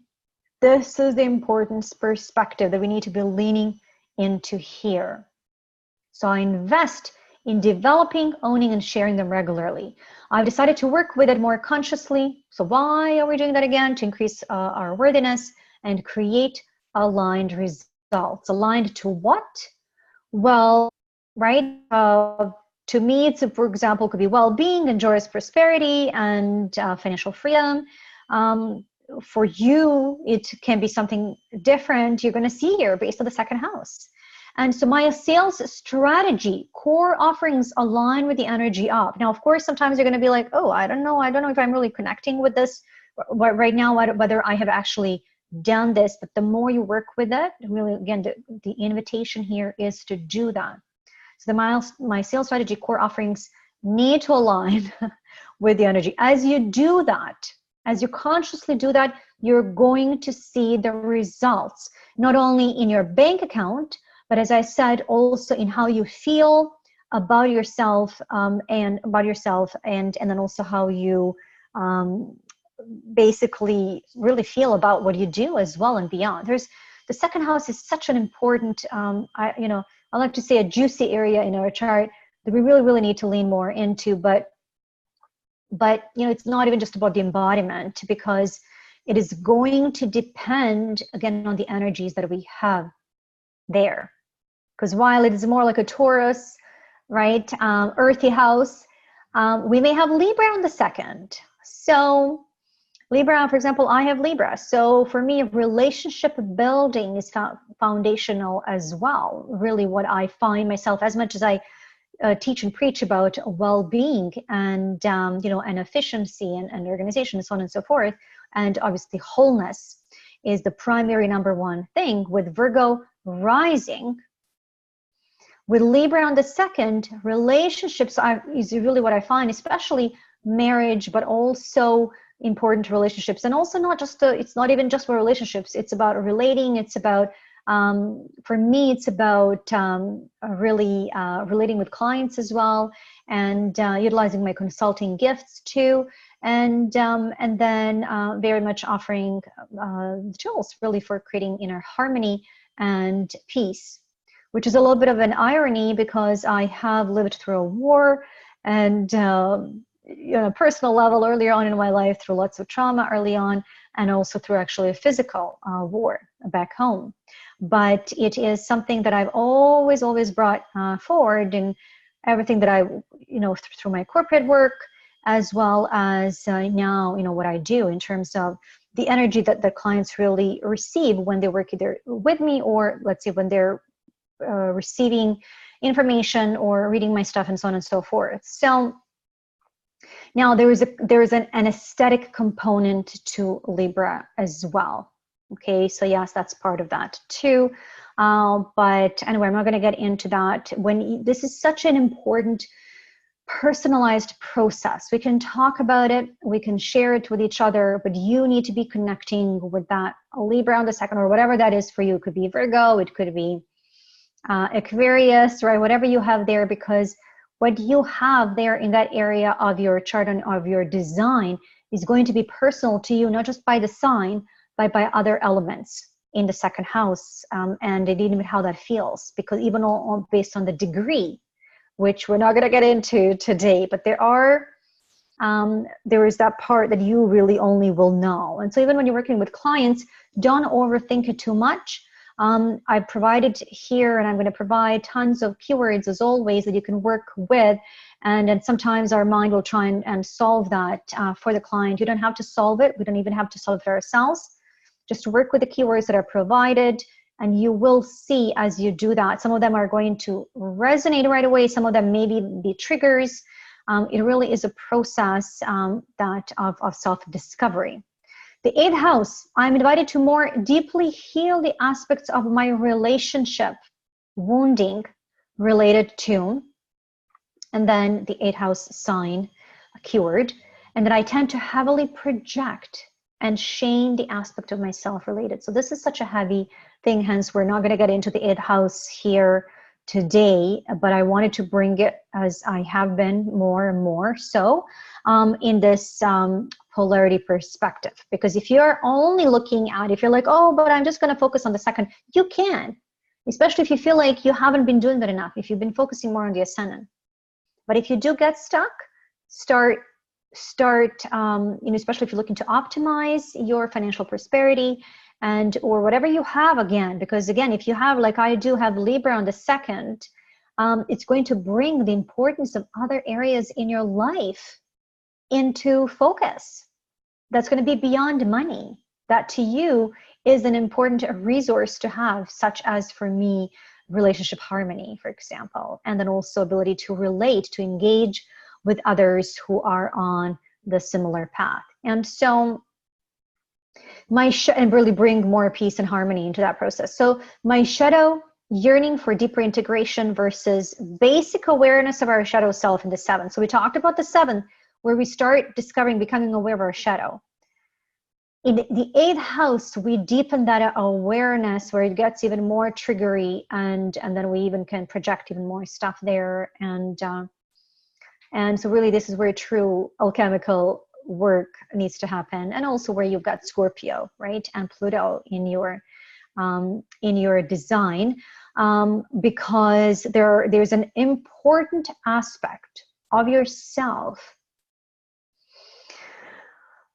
This is the important perspective that we need to be leaning into here. So I invest in developing, owning, and sharing them regularly. I've decided to work with it more consciously. So why are we doing that again? To increase our worthiness and create aligned results. Aligned to what? Well, right? To me, it's, for example, could be well-being and joyous prosperity and financial freedom. For you, it can be something different you're going to see here based on the second house. And so my sales strategy, core offerings align with the energy of. Now, of course, sometimes you're going to be like, oh, I don't know if I'm really connecting with this right now, whether I have actually done this. But the more you work with it, really, again, the invitation here is to do that. So my sales strategy, core offerings need to align with the energy. As you do that, as you consciously do that, you're going to see the results, not only in your bank account, but as I said, also in how you feel about yourself, and then also how you basically really feel about what you do as well and beyond. The second house is such an important, I like to say a juicy area in our chart that we really, really need to lean more into. But it's not even just about the embodiment, because it is going to depend again on the energies that we have there. Because while it is more like a Taurus, right, earthy house, we may have Libra on the second. So Libra, for example, I have Libra. So for me, relationship building is foundational as well. Really what I find myself, as much as I teach and preach about well-being and, and efficiency and organization and so on and so forth, and obviously wholeness is the primary number one thing with Virgo rising. With Libra on the second, relationships is really what I find, especially marriage, but also important relationships. And also it's not even just for relationships. It's about relating. It's about, for me, it's about really relating with clients as well, and utilizing my consulting gifts too. And then very much offering tools really for creating inner harmony and peace, which is a little bit of an irony because I have lived through a war and personal level earlier on in my life, through lots of trauma early on, and also through actually a physical war back home. But it is something that I've always brought forward in everything that I, through my corporate work, as well as now, what I do in terms of the energy that the clients really receive when they work either with me, or let's say when they're receiving information or reading my stuff and so on and so forth. So now there is an aesthetic component to Libra as well. Okay, so yes, that's part of that too. But anyway, I'm not going to get into that. This is such an important personalized process. We can talk about it, we can share it with each other, but you need to be connecting with that Libra on the second, or whatever that is for you. It could be Virgo, it could be Aquarius, right? Whatever you have there, because what you have there in that area of your chart and of your design is going to be personal to you, not just by the sign, but by other elements in the second house, and even how that feels, because even all based on the degree, which we're not going to get into today, but there is that part that you really only will know. And so even when you're working with clients, don't overthink it too much. I've provided here, and I'm going to provide tons of keywords as always that you can work with. And then sometimes our mind will try and solve that for the client. You don't have to solve it. We don't even have to solve it for ourselves. Just work with the keywords that are provided, and you will see as you do that. Some of them are going to resonate right away. Some of them maybe be triggers. It really is a process that of self-discovery. The 8th house, I'm invited to more deeply heal the aspects of my relationship wounding related to, and then the 8th house sign, a keyword, and then I tend to heavily project and shame the aspect of myself related. So this is such a heavy thing, hence we're not going to get into the 8th house here today, but I wanted to bring it, as I have been more and more so, in this polarity perspective. Because if you're only looking at, if you're like, oh, but I'm just going to focus on the second, you can, especially if you feel like you haven't been doing that enough, if you've been focusing more on the ascendant. But if you do get stuck, start, especially if you're looking to optimize your financial prosperity and or whatever you have, again, because again, if you have, like I do have Libra on the 2nd, it's going to bring the importance of other areas in your life into focus. That's going to be beyond money. That to you is an important resource to have, such as for me, relationship harmony, for example, and then also ability to relate, to engage with others who are on the similar path. And so and really bring more peace and harmony into that process. So my shadow, yearning for deeper integration versus basic awareness of our shadow self in the 7th. So we talked about the 7th, where we start discovering, becoming aware of our shadow. In the 8th house, we deepen that awareness where it gets even more triggery, and then we even can project even more stuff there. And so really this is where true alchemical work needs to happen, and also where you've got Scorpio, right, and Pluto in your design, because there's an important aspect of yourself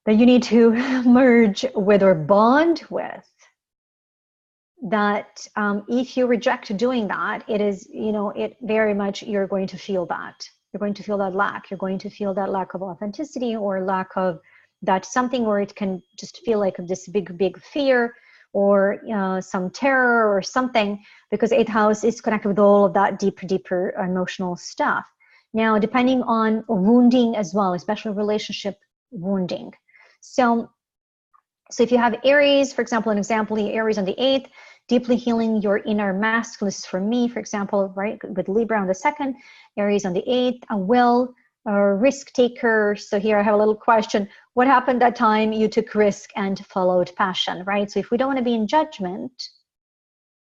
that you need to merge with or bond with, that if you reject doing that, it is, it very much, you're going to feel that. You're going to feel that lack. You're going to feel that lack of authenticity, or lack of that something where it can just feel like this big fear, or some terror or something, because 8th house is connected with all of that deeper emotional stuff. Now, depending on wounding as well, especially relationship wounding. So if you have Aries, for example, an example, Aries on the 8th, deeply healing your inner masculine, for me, for example, right, with Libra on the 2nd, Aries on the 8th, a will, a risk taker. So here I have a little question. What happened that time you took risk and followed passion, right? So if we don't want to be in judgment,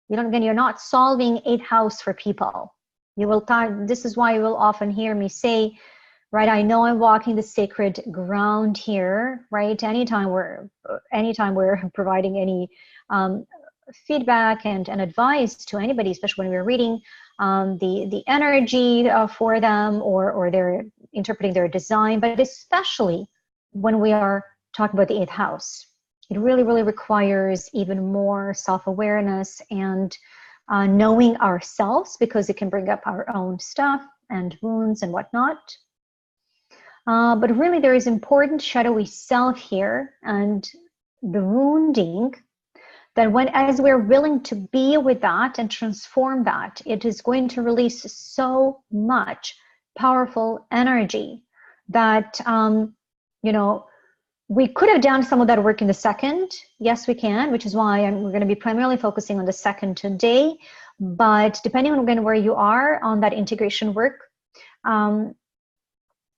you're not solving 8th house for people. This is why you will often hear me say, right, I know I'm walking the sacred ground here, right? Anytime we're providing any feedback and advice to anybody, especially when we're reading the energy for them, or they're interpreting their design, but especially when we are talking about the 8th house, it really requires even more self-awareness and knowing ourselves, because it can bring up our own stuff and wounds and whatnot. But really there is important shadowy self here, and the wounding, that as we're willing to be with that and transform that, it is going to release so much powerful energy that, we could have done some of that work in the 2nd. Yes, we can, which is why we're going to be primarily focusing on the 2nd today. But depending on where you are on that integration work,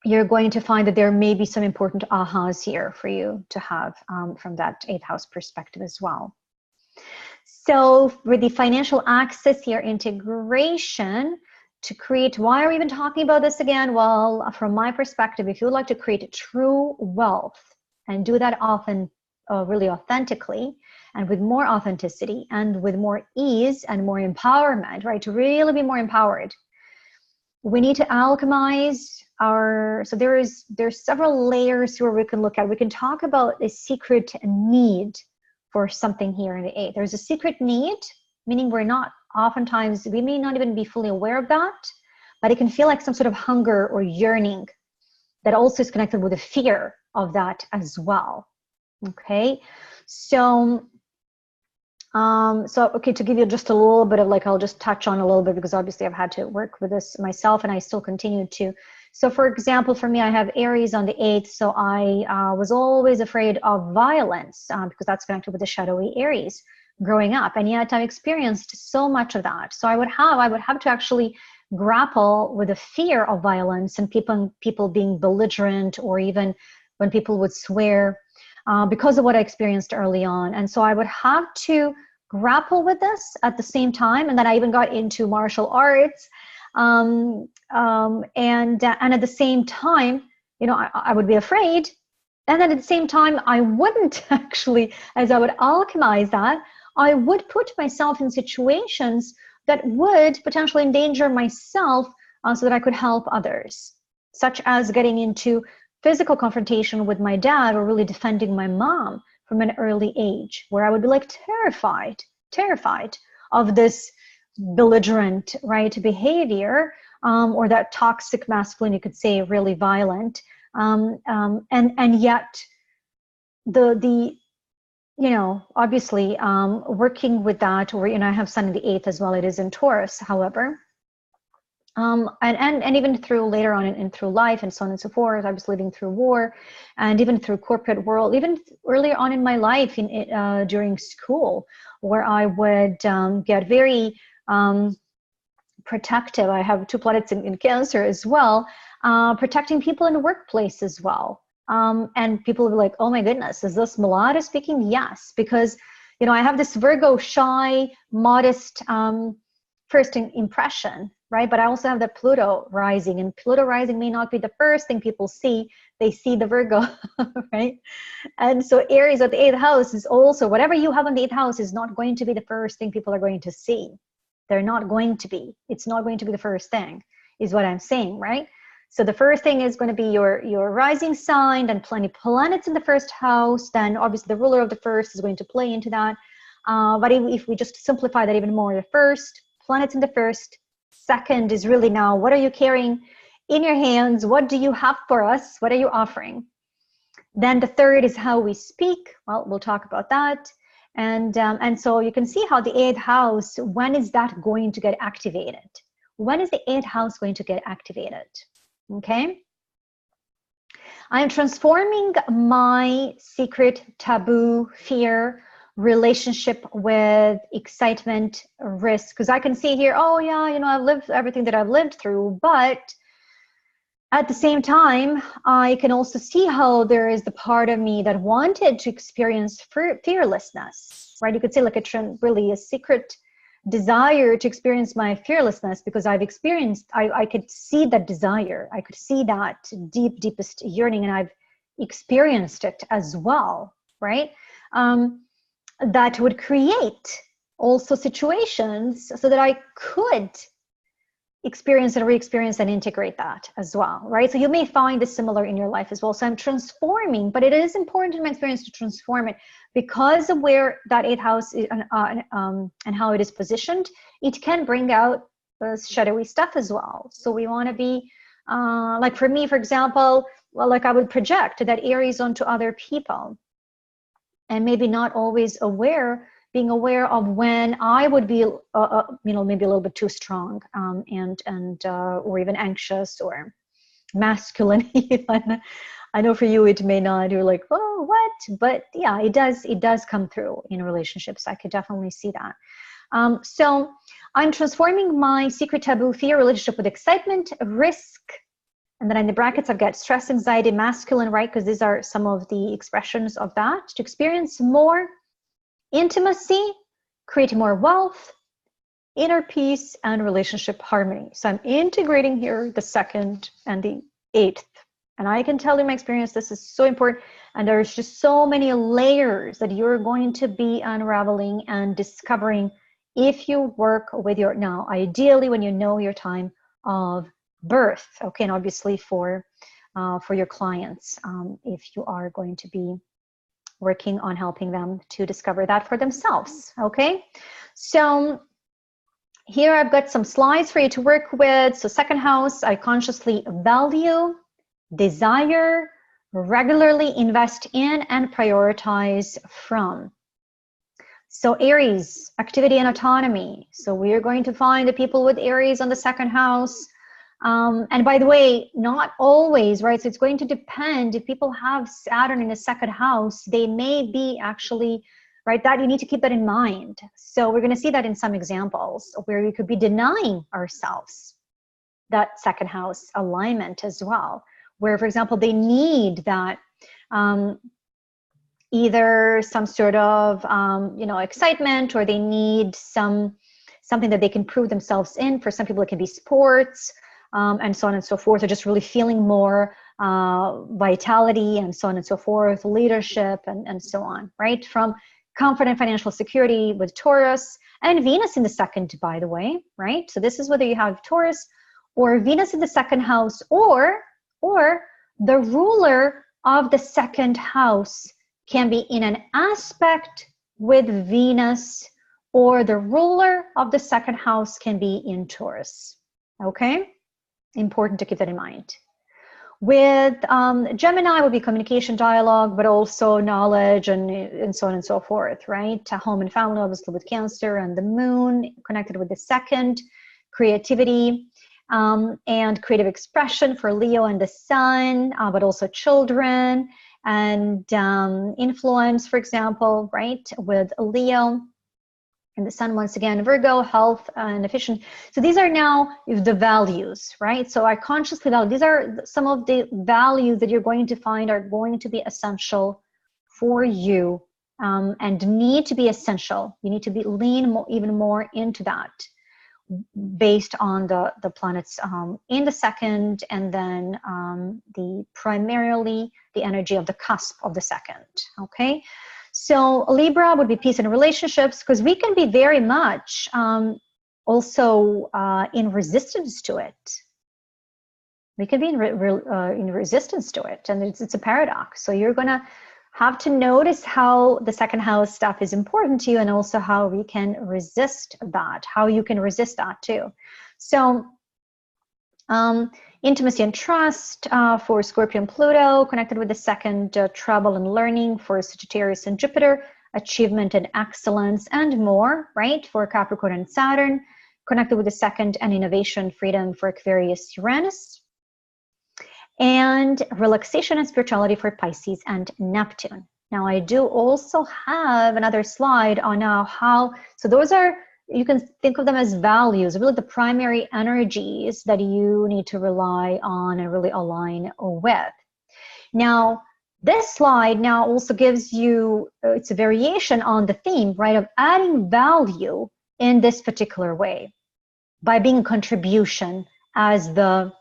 you're going to find that there may be some important ahas here for you to have from that 8th house perspective as well. So with the financial access here, integration to create, why are we even talking about this again? Well, from my perspective, if you would like to create true wealth and do that often, really authentically, and with more authenticity and with more ease and more empowerment, right, to really be more empowered, we need to alchemize so there's several layers where we can look at. We can talk about a secret need for something here in the 8th. There's a secret need, meaning we may not even be fully aware of that, but it can feel like some sort of hunger or yearning that also is connected with the fear of that as well. Okay, so okay, to give you just a little bit of I'll just touch on a little bit, because obviously I've had to work with this myself and I still continue to. So for example, for me, I have Aries on the 8th, so I was always afraid of violence because that's connected with the shadowy Aries growing up, and yet I've experienced so much of that. So I would have to actually grapple with the fear of violence and people being belligerent, or even when people would swear, because of what I experienced early on. And so I would have to grapple with this at the same time. And then I even got into martial arts. And at the same time, I would be afraid. And then at the same time, I wouldn't actually, as I would alchemize that, I would put myself in situations that would potentially endanger myself so that I could help others, such as getting into physical confrontation with my dad or really defending my mom from an early age, where I would be like terrified of this belligerent, right, behavior, or that toxic masculine, you could say, really violent, and yet the you know, obviously working with that, or I have Sun in the 8th as well. It is in Taurus, however. And even through later on and through life and so on and so forth, I was living through war, and even through corporate world, even earlier on in my life during school, where I would get very protective. I have 2 planets in Cancer as well, protecting people in the workplace as well. And people will be like, oh my goodness, is this Milada speaking? Yes, because, I have this Virgo shy, modest first impression, right? But I also have the Pluto rising, and Pluto rising may not be the first thing people see. They see the Virgo, right? And so Aries at the 8th house is also, whatever you have on the 8th house is not going to be the first thing people are going to see. They're not going to be. It's not going to be the first thing, is what I'm saying, right? So the first thing is going to be your rising sign, and plenty planets in the first house. Then obviously the ruler of the first is going to play into that. But if we just simplify that even more, the first, planets in the first. Second is really now, what are you carrying in your hands? What do you have for us? What are you offering? Then the third is how we speak. Well, we'll talk about that. And so you can see how the 8th house, when is that going to get activated? When is the 8th house going to get activated? Okay. I'm transforming my secret, taboo, fear, relationship with excitement, risk. Because I can see here, oh yeah, I've lived everything that I've lived through, but at the same time, I can also see how there is the part of me that wanted to experience fearlessness, right? You could say like really a secret desire to experience my fearlessness, because I've experienced, I could see that desire. I could see that deepest yearning, and I've experienced it as well, right? That would create also situations so that I could experience and re-experience and integrate that as well, right? So you may find this similar in your life as well. So I'm transforming, but it is important in my experience to transform it, because of where that 8th house is, and how it is positioned. It can bring out shadowy stuff as well. So we want to be like, for me, for example, well, like I would project that Aries onto other people, and maybe not always being aware of when I would be, maybe a little bit too strong, or even anxious or masculine even. I know for you it may not. You're like, oh, what? But yeah, it does come through in relationships. I could definitely see that. So I'm transforming my secret, taboo, fear, relationship with excitement, risk. And then in the brackets, I've got stress, anxiety, masculine, right? Because these are some of the expressions of that. To experience more intimacy, create more wealth, inner peace, and relationship harmony. So I'm integrating here the 2nd and the 8th. And I can tell in my experience, this is so important. And there's just so many layers that you're going to be unraveling and discovering if you work with now, ideally when you know your time of birth, okay, and obviously for your clients, if you are going to be working on helping them to discover that for themselves, okay? So here I've got some slides for you to work with. So 2nd house, I consciously value, desire, regularly invest in, and prioritize from. So Aries, activity and autonomy. So we are going to find the people with Aries on the 2nd house. And by the way, not always, right? So it's going to depend. If people have Saturn in the 2nd house, they may be actually, right? That you need to keep that in mind. So we're going to see that in some examples where we could be denying ourselves that 2nd house alignment as well, where, for example, they need that either some sort of, excitement, or they need something that they can prove themselves in. For some people, it can be sports, and so on and so forth, or just really feeling more vitality and so on and so forth, leadership and so on, right? From comfort and financial security with Taurus and Venus in the 2nd, by the way, right? So this is whether you have Taurus or Venus in the second house, or the ruler of the second house can be in an aspect with Venus, or the ruler of the second house can be in Taurus. Okay? Important to keep that in mind. With Gemini would be communication, dialogue, but also knowledge and so on and so forth, right? Home and family, obviously with Cancer, and the moon connected with the second, creativity and creative expression for Leo and the sun, but also children and influence, for example, right? With Leo. And the sun, once again, Virgo, health and efficient. So these are now the values, right? So I consciously value, these are some of the values that you're going to find are going to be essential for you and need to be essential. You need to be lean even more into that based on the planets in the second, and then primarily the energy of the cusp of the second, okay? So Libra would be peace and relationships, because we can be very much also in resistance to it. We can be in resistance to it, and it's a paradox. So you're going to have to notice how the second house stuff is important to you, and also how we can resist that, how you can resist that too. So intimacy and trust for Scorpio and Pluto, connected with the second, travel and learning for Sagittarius and Jupiter, achievement and excellence and more, right, for Capricorn and Saturn, connected with the second, and innovation, freedom for Aquarius, Uranus, and relaxation and spirituality for Pisces and Neptune. Now I do also have another slide on how, so those are, you can think of them as values, really the primary energies that you need to rely on and really align with. Now, this slide now also gives you, it's a variation on the theme, right, of adding value in this particular way by being a contribution as the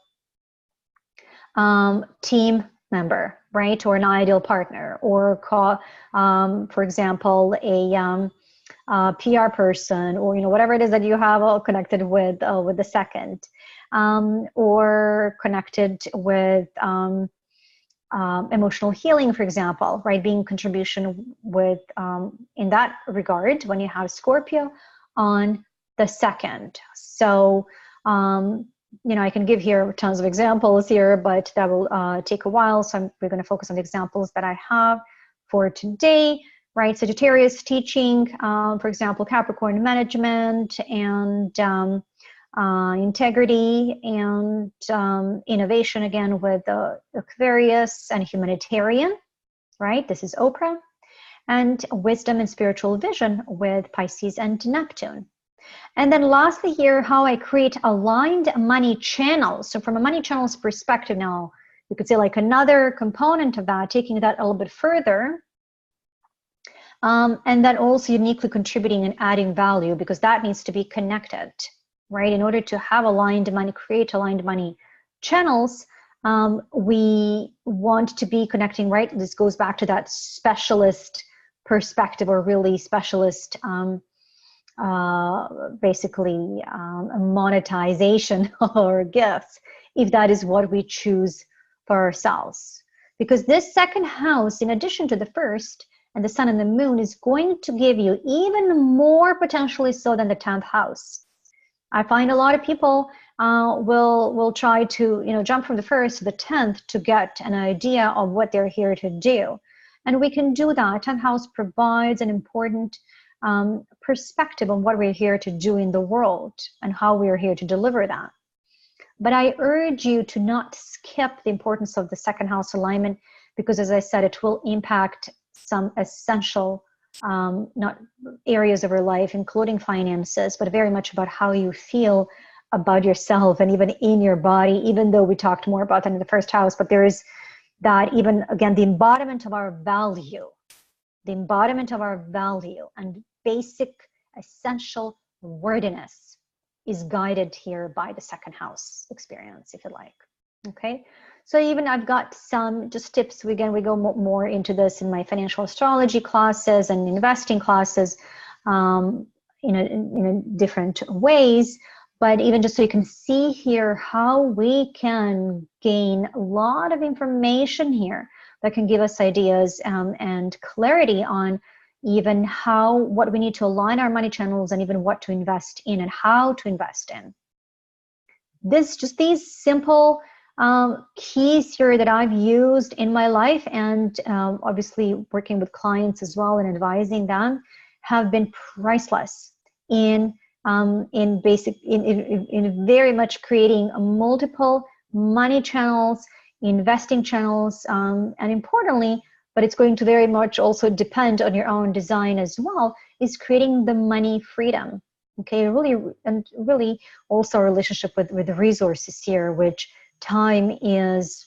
team member, right, or an ideal partner, or for example, a PR person, or whatever it is that you have all connected with the second, or connected with emotional healing, for example, right, being contribution with in that regard when you have Scorpio on the second. So I can give here tons of examples here, but that will take a while, so we're going to focus on the examples that I have for today. Right, Sagittarius teaching, for example, Capricorn management and integrity and innovation, again with Aquarius, and humanitarian, right? This is Oprah. And wisdom and spiritual vision with Pisces and Neptune. And then lastly here, how I create aligned money channels. So from a money channels perspective now, you could say like another component of that, taking that a little bit further, and then also uniquely contributing and adding value, because that needs to be connected, right? In order to have aligned money, create aligned money channels, we want to be connecting, right? This goes back to that specialist perspective, or really specialist, basically monetization or gifts, if that is what we choose for ourselves. Because this second house, in addition to the first, and the sun and the moon, is going to give you even more potentially so than the 10th house. I find a lot of people will try to jump from the first to the 10th to get an idea of what they're here to do. And we can do that. 10th house provides an important perspective on what we're here to do in the world and how we're here to deliver that. But I urge you to not skip the importance of the second house alignment, because as I said, it will impact some essential not areas of your life, including finances, but very much about how you feel about yourself and even in your body, even though we talked more about that in the first house. But there is that, even again, the embodiment of our value, and basic essential worthiness is guided here by the second house experience, if you like. Okay, so even I've got some just tips. Again, we go more into this in my financial astrology classes and investing classes in different ways. But even just so you can see here how we can gain a lot of information here that can give us ideas and clarity on even what we need to align our money channels and even what to invest in and how to invest in. Just these simple keys here that I've used in my life, and obviously working with clients as well and advising them, have been priceless in very much creating multiple money channels, investing channels, and importantly, but it's going to very much also depend on your own design as well, is creating the money freedom. Okay, really also a relationship with the resources here, which time is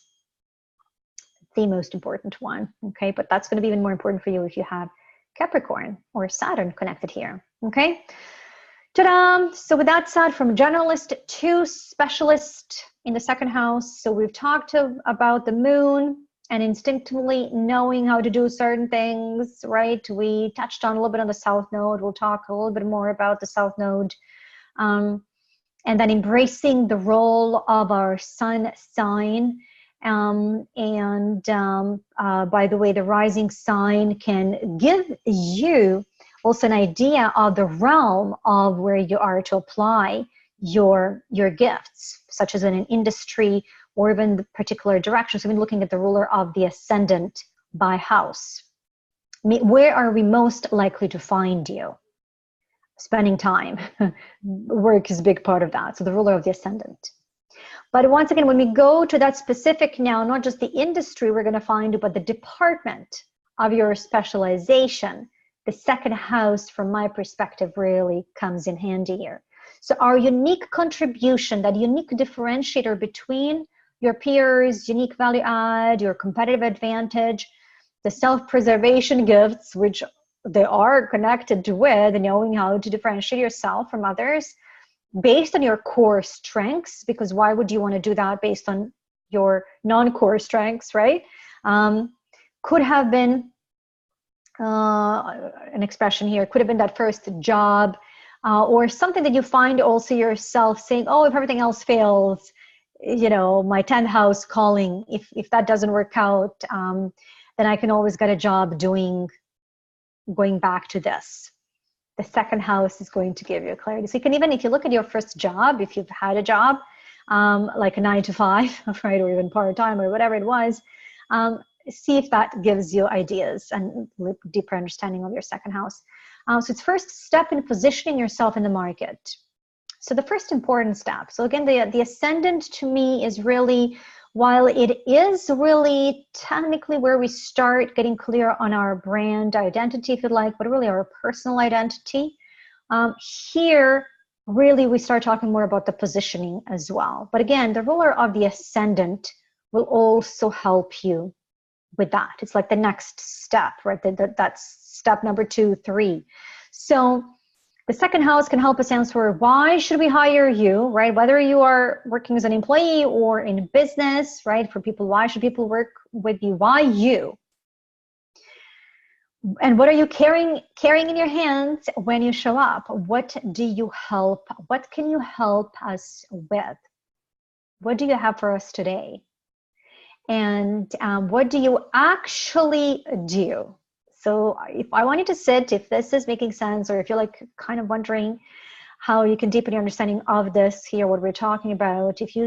the most important one. Okay, but that's going to be even more important for you if you have Capricorn or Saturn connected here. Okay, ta-da! So with that said, from generalist to specialist in the second house, so we've talked about the moon and instinctively knowing how to do certain things, right? We touched on a little bit on the south node. We'll talk a little bit more about the south node. And then embracing the role of our sun sign. By the way, the rising sign can give you also an idea of the realm of where you are to apply your gifts, such as in an industry or even the particular direction. So we've been looking at the ruler of the ascendant by house. Where are we most likely to find you? Spending time. Work is a big part of that. So the ruler of the ascendant. But once again, when we go to that specific now, not just the industry we're going to find you, but the department of your specialization, the second house, from my perspective, really comes in handy here. So our unique contribution, that unique differentiator between your peers, unique value add, your competitive advantage, the self-preservation gifts, which they are connected with, knowing how to differentiate yourself from others based on your core strengths, because why would you want to do that based on your non-core strengths, right? Could have been an expression here, could have been that first job, or something that you find also yourself saying, oh, if everything else fails, you know, my 10th house calling, if that doesn't work out, then I can always get a job going back to this. The second house is going to give you clarity. So you can even, if you look at your first job, if you've had a job, like a 9 to 5, right, or even part-time or whatever it was, see if that gives you ideas and deeper understanding of your second house. So it's first step in positioning yourself in the market. So the first important step. So again, the ascendant to me is really, while it is really technically where we start getting clear on our brand identity, if you like, but really our personal identity, here really we start talking more about the positioning as well. But again, the ruler of the ascendant will also help you with that. It's like the next step, right? That's step number 2, 3. So the second house can help us answer, why should we hire you, right? Whether you are working as an employee or in business, right? For people, why should people work with you? Why you? And what are you carrying in your hands when you show up? What do you help? What can you help us with? What do you have for us today? And what do you actually do? So if I want you to sit, if this is making sense, or if you're like kind of wondering how you can deepen your understanding of this here, what we're talking about, if you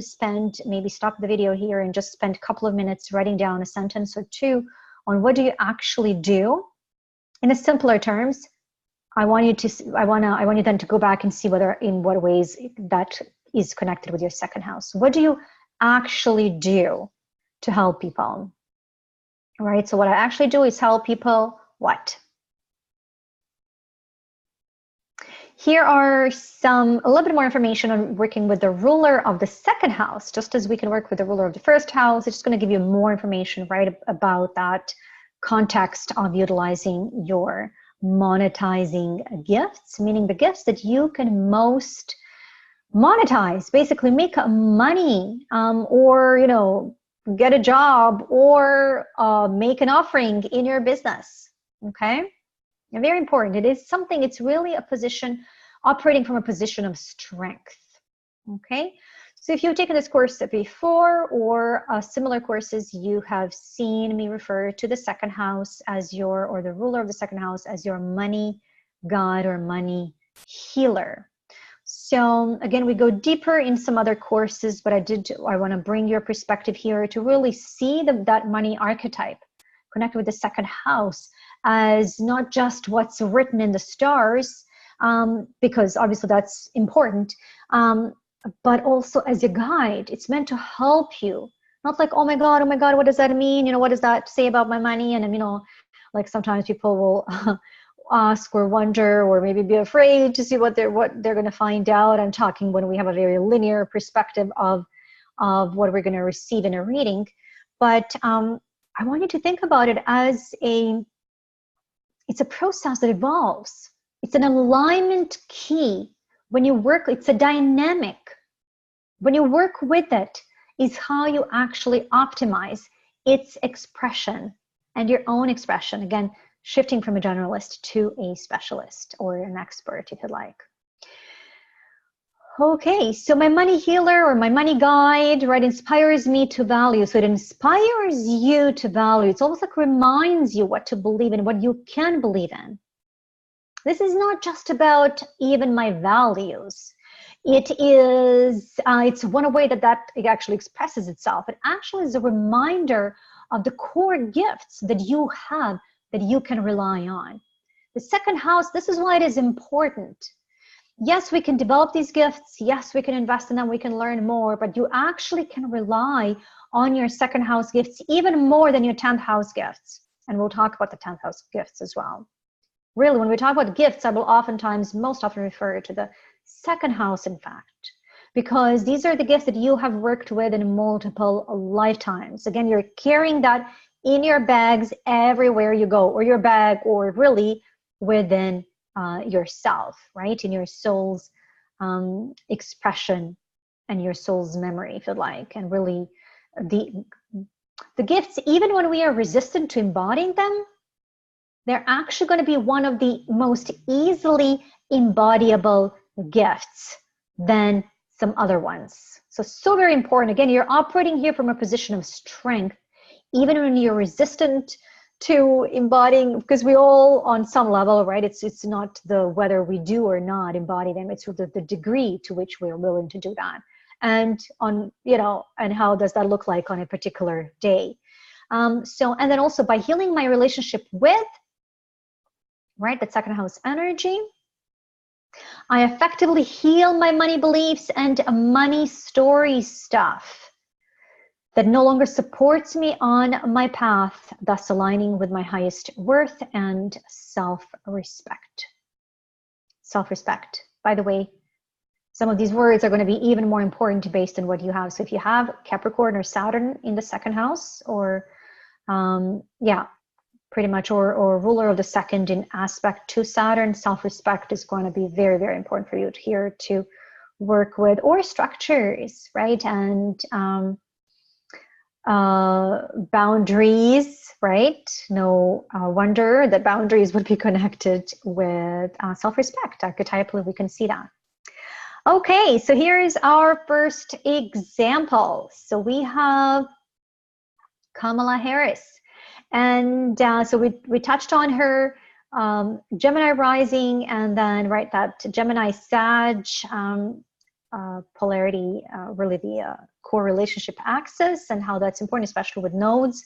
maybe stop the video here and just spend a couple of minutes writing down a sentence or two on what do you actually do in a simpler terms, I want you then to go back and see in what ways that is connected with your second house. What do you actually do to help people? All right, so what I actually do is help people what? Here are a little bit more information on working with the ruler of the second house. Just as we can work with the ruler of the first house, it's just going to give you more information, right, about that context of utilizing your monetizing gifts, meaning the gifts that you can most monetize, basically make money, or, you know, get a job, or make an offering in your business. Okay, and very important. It is something, it's really a position, operating from a position of strength. Okay, so if you've taken this course before or similar courses, you have seen me refer to the second house as your, or the ruler of the second house as your money guide or money healer. So again, we go deeper in some other courses, but I want to bring your perspective here to really see that money archetype connect with the second house as not just what's written in the stars, because obviously that's important, but also as a guide. It's meant to help you, not like, oh my God, what does that mean? You know, what does that say about my money? And, you know, like sometimes people will ask or wonder or maybe be afraid to see what they're going to find out. I'm talking when we have a very linear perspective of what we're going to receive in a reading. But I want you to think about it as it's a process that evolves. It's an alignment key. When you work, it's a dynamic. When you work with it is how you actually optimize its expression and your own expression. Again, shifting from a generalist to a specialist or an expert, if you like. Okay, so my money healer or my money guide, right, inspires me to value. So it inspires you to value. It's almost like reminds you what to believe in, what you can believe in. This is not just about even my values. It is, it's one way that it actually expresses itself. It actually is a reminder of the core gifts that you have that you can rely on. The second house, this is why it is important. Yes, we can develop these gifts. Yes, we can invest in them. We can learn more, but you actually can rely on your second house gifts even more than your 10th house gifts. And we'll talk about the 10th house gifts as well. Really, when we talk about gifts, I will most often refer to the second house, in fact, because these are the gifts that you have worked with in multiple lifetimes. Again, you're carrying that in your bags everywhere you go, or your bag, or really within yourself, right? In your soul's expression and your soul's memory, if you like. And really, the gifts, even when we are resistant to embodying them, they're actually going to be one of the most easily embodiable gifts than some other ones. So very important. Again, you're operating here from a position of strength, even when you're resistant to embodying, because we all, on some level, right, it's not the whether we do or not embody them, it's the degree to which we're willing to do that. And on, you know, and how does that look like on a particular day. And then also by healing my relationship with, right, that second house energy, I effectively heal my money beliefs and money story stuff that no longer supports me on my path, thus aligning with my highest worth and self-respect. Self-respect. By the way, some of these words are going to be even more important based on what you have. So if you have Capricorn or Saturn in the second house, or pretty much, or ruler of the second in aspect to Saturn, self-respect is going to be very, very important for you here to work with, or structures, right? And boundaries, right? No wonder that boundaries would be connected with self-respect. Archetypally, we can see that. Okay, so here is our first example. So we have Kamala Harris. And so we touched on her Gemini rising, and then, right, that Gemini Sag polarity, really the core relationship axis, and how that's important, especially with nodes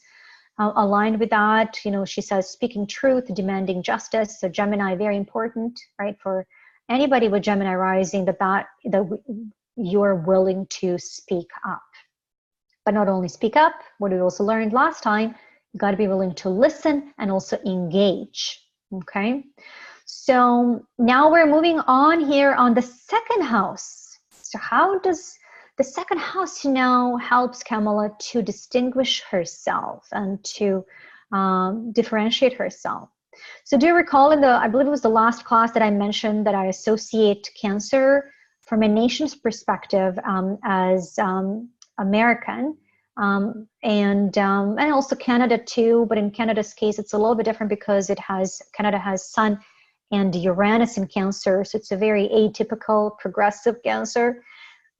aligned with that. You know, she says speaking truth, demanding justice. So Gemini, very important, right, for anybody with Gemini rising, that you're willing to speak up. But not only speak up, what we also learned last time, you got to be willing to listen and also engage. Okay, so now we're moving on here on the second house. So how does the second house now helps Kamala to distinguish herself and to differentiate herself? So do you recall in I believe it was the last class that I mentioned that I associate Cancer from a nation's perspective as American, and also Canada too, but in Canada's case it's a little bit different because Canada has Sun and Uranus in Cancer, so it's a very atypical progressive Cancer.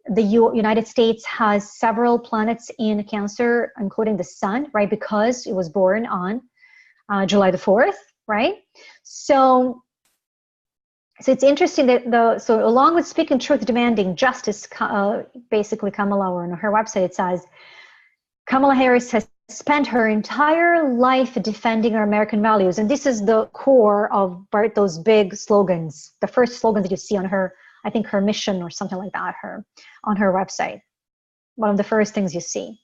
the United States has several planets in Cancer, including the sun, right? Because it was born on July the 4th, right? So it's interesting that so along with speaking truth, demanding justice, basically Kamala, or on her website, it says, Kamala Harris has spent her entire life defending our American values. And this is the core of those big slogans, the first slogans that you see on her, I think her mission or something like that, on her website. One of the first things you see.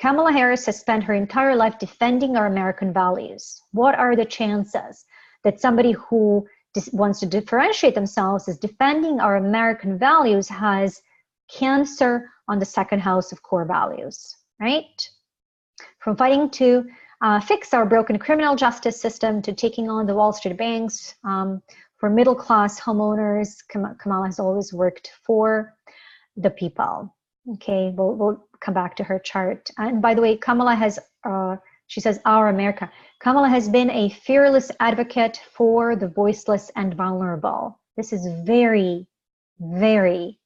Kamala Harris has spent her entire life defending our American values. What are the chances that somebody who wants to differentiate themselves as defending our American values has Cancer on the second house of core values, right? From fighting to fix our broken criminal justice system to taking on the Wall Street banks, for middle-class homeowners, Kamala has always worked for the people. Okay, we'll come back to her chart. And by the way, Kamala has, she says, our America. Kamala has been a fearless advocate for the voiceless and vulnerable. This is very, very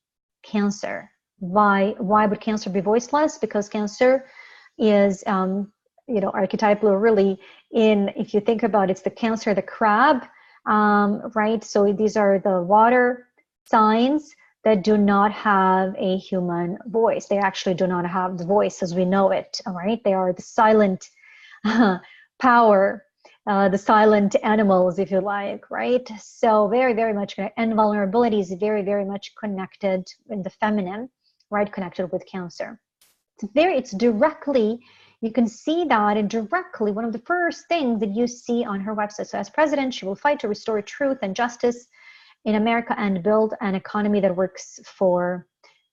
Cancer. Why would Cancer be voiceless? Because Cancer is, archetypally really if you think about it, it's the Cancer, the crab, right? So these are the water signs that do not have a human voice. They actually do not have the voice as we know it, all right? They are the silent power, the silent animals, if you like, right? So very, very much, and vulnerability is very, very much connected in the feminine, right? Connected with Cancer. It's directly, you can see that, and directly one of the first things that you see on her website. So as president, she will fight to restore truth and justice in America and build an economy that works for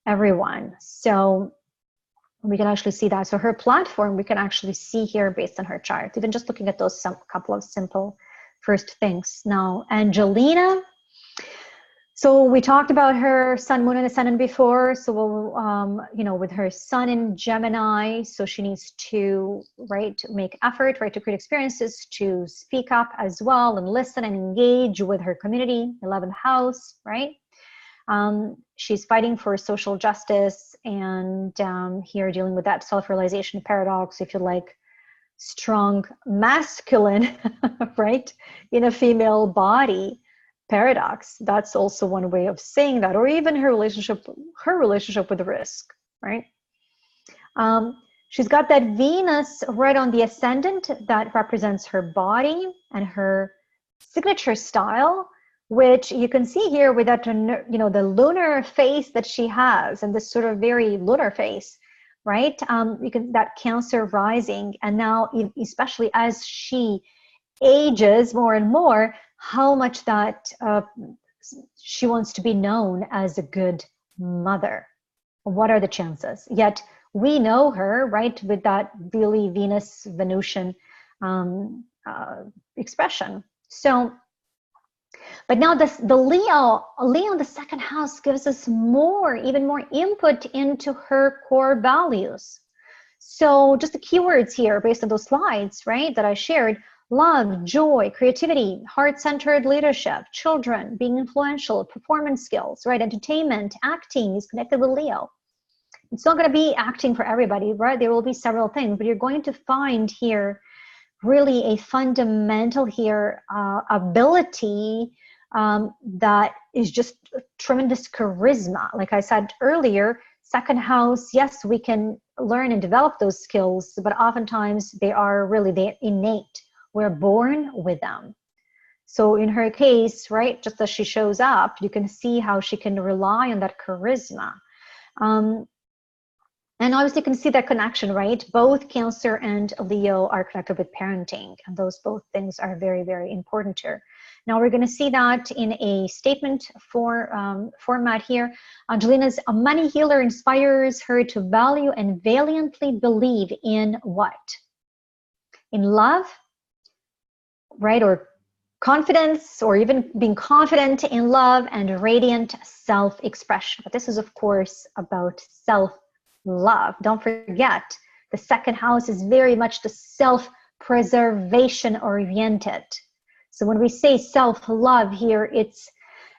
everyone. So we can actually see that. So her platform, we can actually see here based on her chart, even just looking at those couple of simple first things. Now, Angelina. So we talked about her sun, moon, and ascendant before. So we'll, with her sun in Gemini, so she needs to, right, make effort, right, to create experiences, to speak up as well and listen and engage with her community, 11th house, right? She's fighting for social justice and here dealing with that self-realization paradox, if you like, strong masculine, right, in a female body paradox. That's also one way of saying that, or even her relationship with the risk, right? She's got that Venus right on the ascendant that represents her body and her signature style, which you can see here with that, the lunar face that she has, and this sort of very lunar face, right? That Cancer rising, and now especially as she ages more and more, how much that she wants to be known as a good mother. What are the chances? Yet we know her, right, with that really Venus Venusian expression. So, but now the Leo in the second house gives us even more input into her core values. So just the keywords here based on those slides, right, that I shared: love, joy, creativity, heart-centered leadership, children, being influential, performance skills, right? Entertainment, acting is connected with Leo. It's not going to be acting for everybody, right? There will be several things, but you're going to find here really a fundamental here ability that is just tremendous charisma. Like I said earlier, second house, yes, we can learn and develop those skills, but oftentimes they're innate. We're born with them. So in her case, right, just as she shows up, you can see how she can rely on that charisma. And obviously you can see that connection, right? Both Cancer and Leo are connected with parenting, and those both things are very, very important here. Now we're going to see that in a statement format here. Angelina's a money healer inspires her to value and valiantly believe in what? In love, right? Or confidence, or even being confident in love, and radiant self-expression. But this is, of course, about self-love. Don't forget, the second house is very much the self-preservation oriented. So when we say self-love here, it's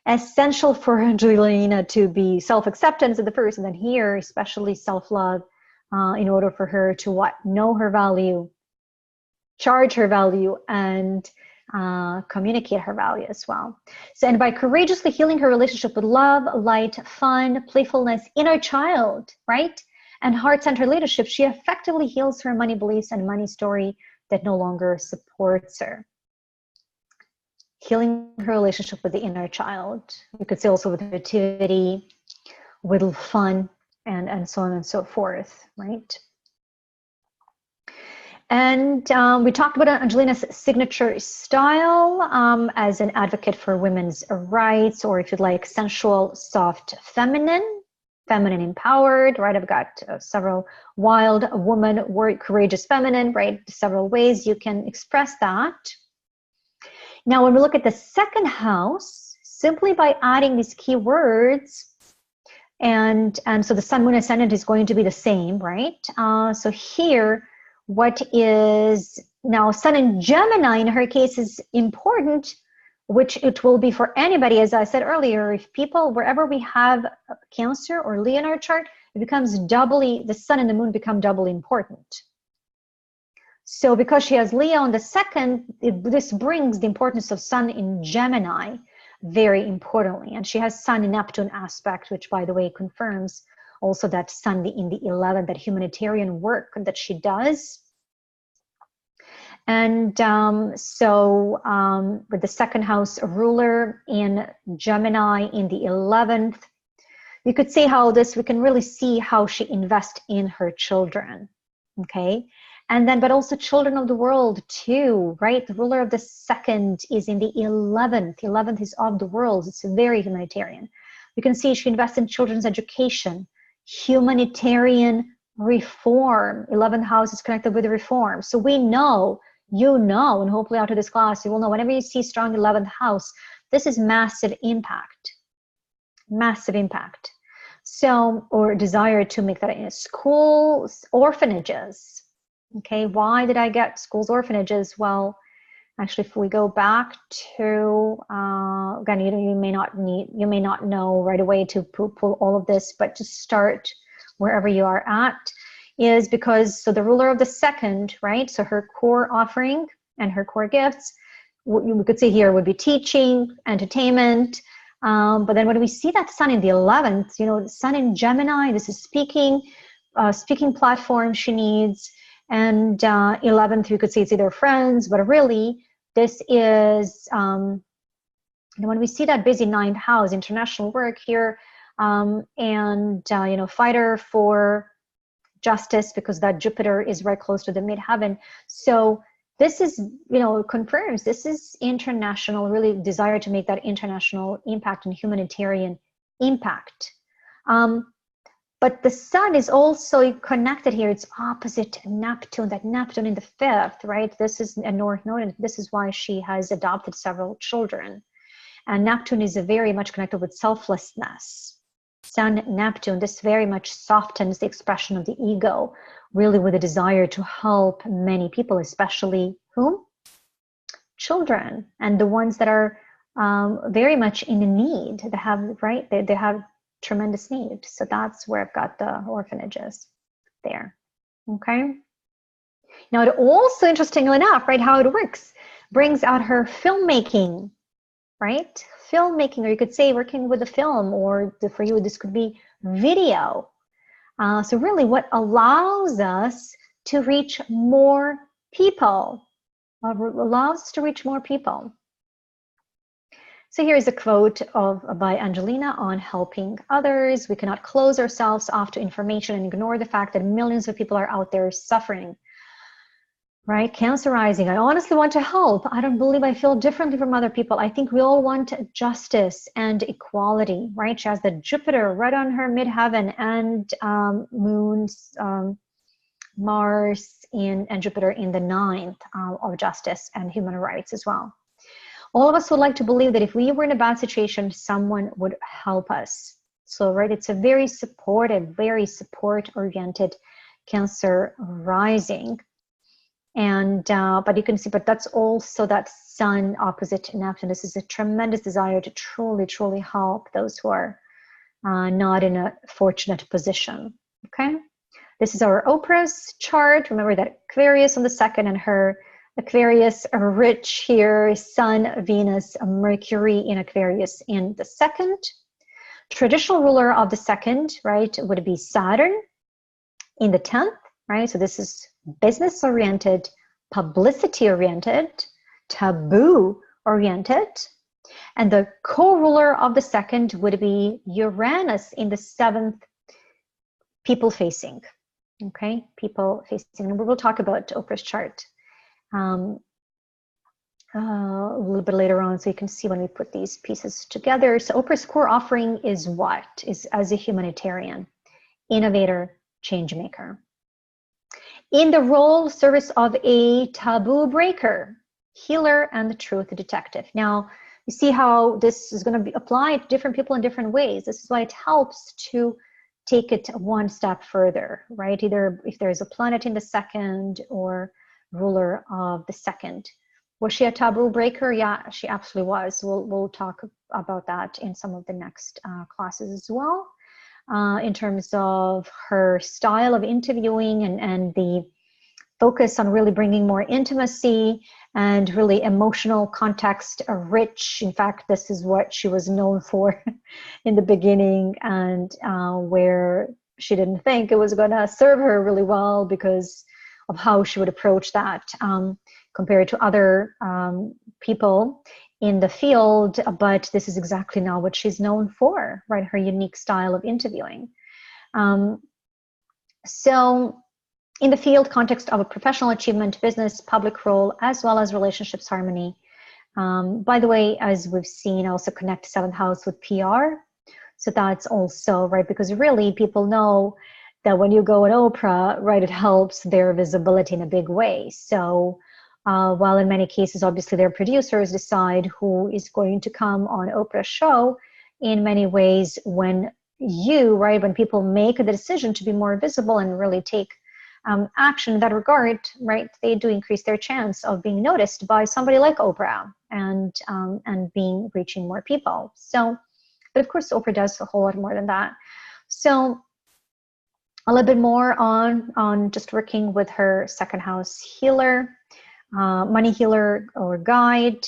essential for Angelina to be self-acceptance at the first, and then here, especially self-love, in order for her to what? Know her value, charge her value, and communicate her value as well. So, and by courageously healing her relationship with love, light, fun, playfulness, inner child, right? And heart-centered leadership, she effectively heals her money beliefs and money story that no longer supports her. Healing her relationship with the inner child. You could say also with creativity, with fun, and so on and so forth, right? And we talked about Angelina's signature style as an advocate for women's rights, or if you'd like, sensual, soft, feminine empowered, right? I've got several wild woman, courageous feminine, right? Several ways you can express that. Now, when we look at the second house, simply by adding these keywords, and so the sun, moon, ascendant is going to be the same, right? So here, what is now sun in Gemini in her case is important, which it will be for anybody. As I said earlier, if people, wherever we have Cancer or Leo in our chart, it becomes doubly, the sun and the moon become doubly important. So because she has Leo on the second, this brings the importance of sun in Gemini very importantly. And she has sun in Neptune aspect, which by the way confirms also that sun in the 11th, that humanitarian work that she does. And with the second house ruler in Gemini in the 11th, you could say how this, we can really see how she invests in her children, okay? And then, but also children of the world too, right? The ruler of the second is in the 11th. 11th is of the world. It's very humanitarian. You can see she invests in children's education, humanitarian reform. 11th house is connected with reform. So we know, you know, and hopefully after this class, you will know whenever you see strong 11th house, this is massive impact, massive impact. So, or desire to make that in schools, orphanages. Okay, why did I get schools, orphanages? Well, actually, if we go back to, again, you may not know right away to pull all of this, but to start wherever you are at, is because, so the ruler of the second, right? So her core offering and her core gifts, we could say here would be teaching, entertainment, but then when we see that sun in the 11th, you know, sun in Gemini, this is speaking platform she needs. And 11th, you could say it's either friends, but really this is, when we see that busy 9th house, international work here, you know, fighter for justice, because that Jupiter is right close to the midheaven. So this is, you know, confirms this is international, really desire to make that international impact and humanitarian impact. But the sun is also connected here. It's opposite Neptune, that Neptune in the 5th, right? This is a North Node, and this is why she has adopted several children. And Neptune is very much connected with selflessness. Sun, Neptune, this very much softens the expression of the ego, really with a desire to help many people, especially whom? Children, and the ones that are very much in need. They have, right? They have tremendous need. So that's where I've got the orphanages there. Okay. Now, it also, interestingly enough, right, how it works, brings out her filmmaking, right? Filmmaking, or you could say working with a film, or for you, this could be video. So really what allows us to reach more people, allows us to reach more people. So here's a quote by Angelina on helping others. We cannot close ourselves off to information and ignore the fact that millions of people are out there suffering, right? Cancer rising. I honestly want to help. I don't believe I feel differently from other people. I think we all want justice and equality, right? She has the Jupiter right on her midheaven, and moons, Mars and Jupiter in the 9th of justice and human rights as well. All of us would like to believe that if we were in a bad situation, someone would help us. So, right, it's a very supportive, very support-oriented Cancer rising. And but you can see, but that's also that Sun opposite Neptune. This is a tremendous desire to truly help those who are not in a fortunate position. Okay, this is our Oprah's chart. Remember that Aquarius on the second, and her Aquarius rich here, Sun, Venus, Mercury in Aquarius in the second. Traditional ruler of the second, right, would be Saturn in the 10th, right? So this is business oriented, publicity oriented, taboo oriented. And the co-ruler of the second would be Uranus in the 7th, people facing. Okay, people facing. And we will talk about Oprah's chart a little bit later on, so you can see when we put these pieces together. So Oprah's core offering is what? Is as a humanitarian, innovator, change maker. In the role, service of a taboo breaker, healer, and the truth detective. Now, you see how this is going to be applied to different people in different ways. This is why it helps to take it one step further, right? Either if there's a planet in the second or ruler of the second. Was she a taboo breaker? Yeah, she absolutely was. We'll talk about that in some of the next classes as well. In terms of her style of interviewing and the focus on really bringing more intimacy and really emotional context rich. In fact, this is what she was known for in the beginning, and where she didn't think it was going to serve her really well because of how she would approach that compared to other people in the field. But this is exactly now what she's known for, right? Her unique style of interviewing. So in the field context of a professional achievement, business, public role, as well as relationships harmony. By the way, as we've seen, also connect 7th house with PR. So that's also, right, because really people know that when you go on Oprah, right, it helps their visibility in a big way. So while in many cases, obviously their producers decide who is going to come on Oprah's show, in many ways when you, right, when people make the decision to be more visible and really take action in that regard, right, they do increase their chance of being noticed by somebody like Oprah and reaching more people. So, but of course, Oprah does a whole lot more than that. So a little bit more on just working with her 2nd house healer, money healer or guide.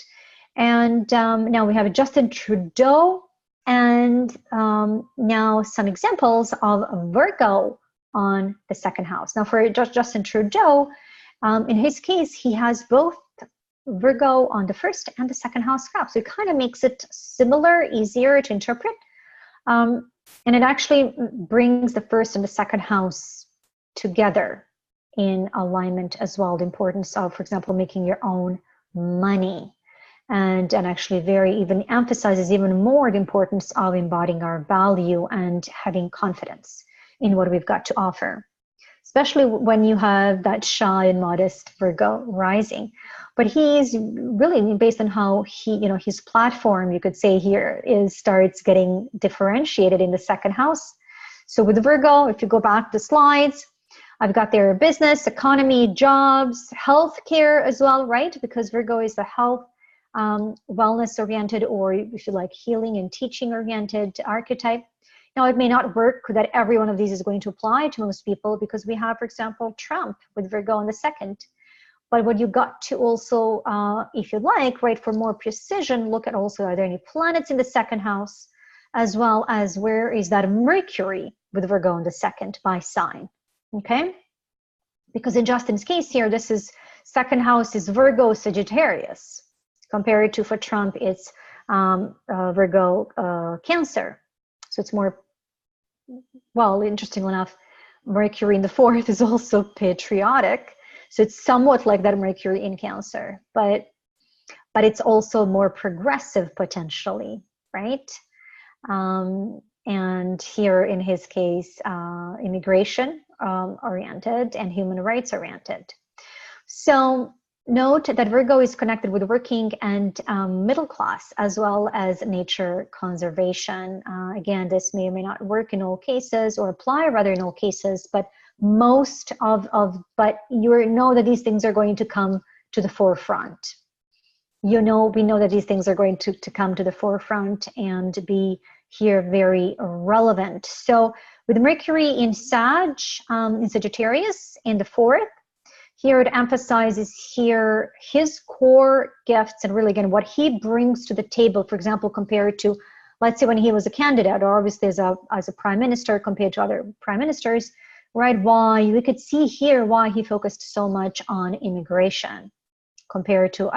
And now we have Justin Trudeau, and now some examples of Virgo on the 2nd house. Now for Justin Trudeau, in his case, he has both Virgo on the 1st and the 2nd house crop. So it kind of makes it similar, easier to interpret. And it actually brings the 1st and the 2nd house together in alignment as well. The importance of, for example, making your own money. And actually even emphasizes even more the importance of embodying our value and having confidence in what we've got to offer, especially when you have that shy and modest Virgo rising. But he's really, based on how he, his platform, you could say here, starts getting differentiated in the 2nd house. So with Virgo, if you go back to slides, I've got their business, economy, jobs, healthcare as well, right? Because Virgo is the health, wellness oriented, or if you like, healing and teaching oriented archetype. Now, it may not work that every one of these is going to apply to most people, because we have, for example, Trump with Virgo on the 2nd. But what you got to also, if you like, right, for more precision, look at also, are there any planets in the 2nd house, as well as where is that Mercury with Virgo in the 2nd by sign, okay? Because in Justin's case here, this is 2nd house is Virgo Sagittarius, compared to for Trump, it's Virgo Cancer. So it's more, well, interestingly enough, Mercury in the 4th is also patriotic. So it's somewhat like that Mercury in Cancer, but it's also more progressive potentially, right? And here in his case, immigration oriented and human rights oriented. So note that Virgo is connected with working and middle class, as well as nature conservation. Again, this may or may not work in all cases, or apply rather in all cases, but but you know that these things are going to come to the forefront. We know that these things are going to come to the forefront and be here very relevant. So with Mercury in Sag, in Sagittarius in the 4th, here it emphasizes here his core gifts and really again what he brings to the table. For example, compared to, let's say, when he was a candidate, or obviously as a prime minister compared to other prime ministers, right? Why we could see here why he focused so much on immigration compared to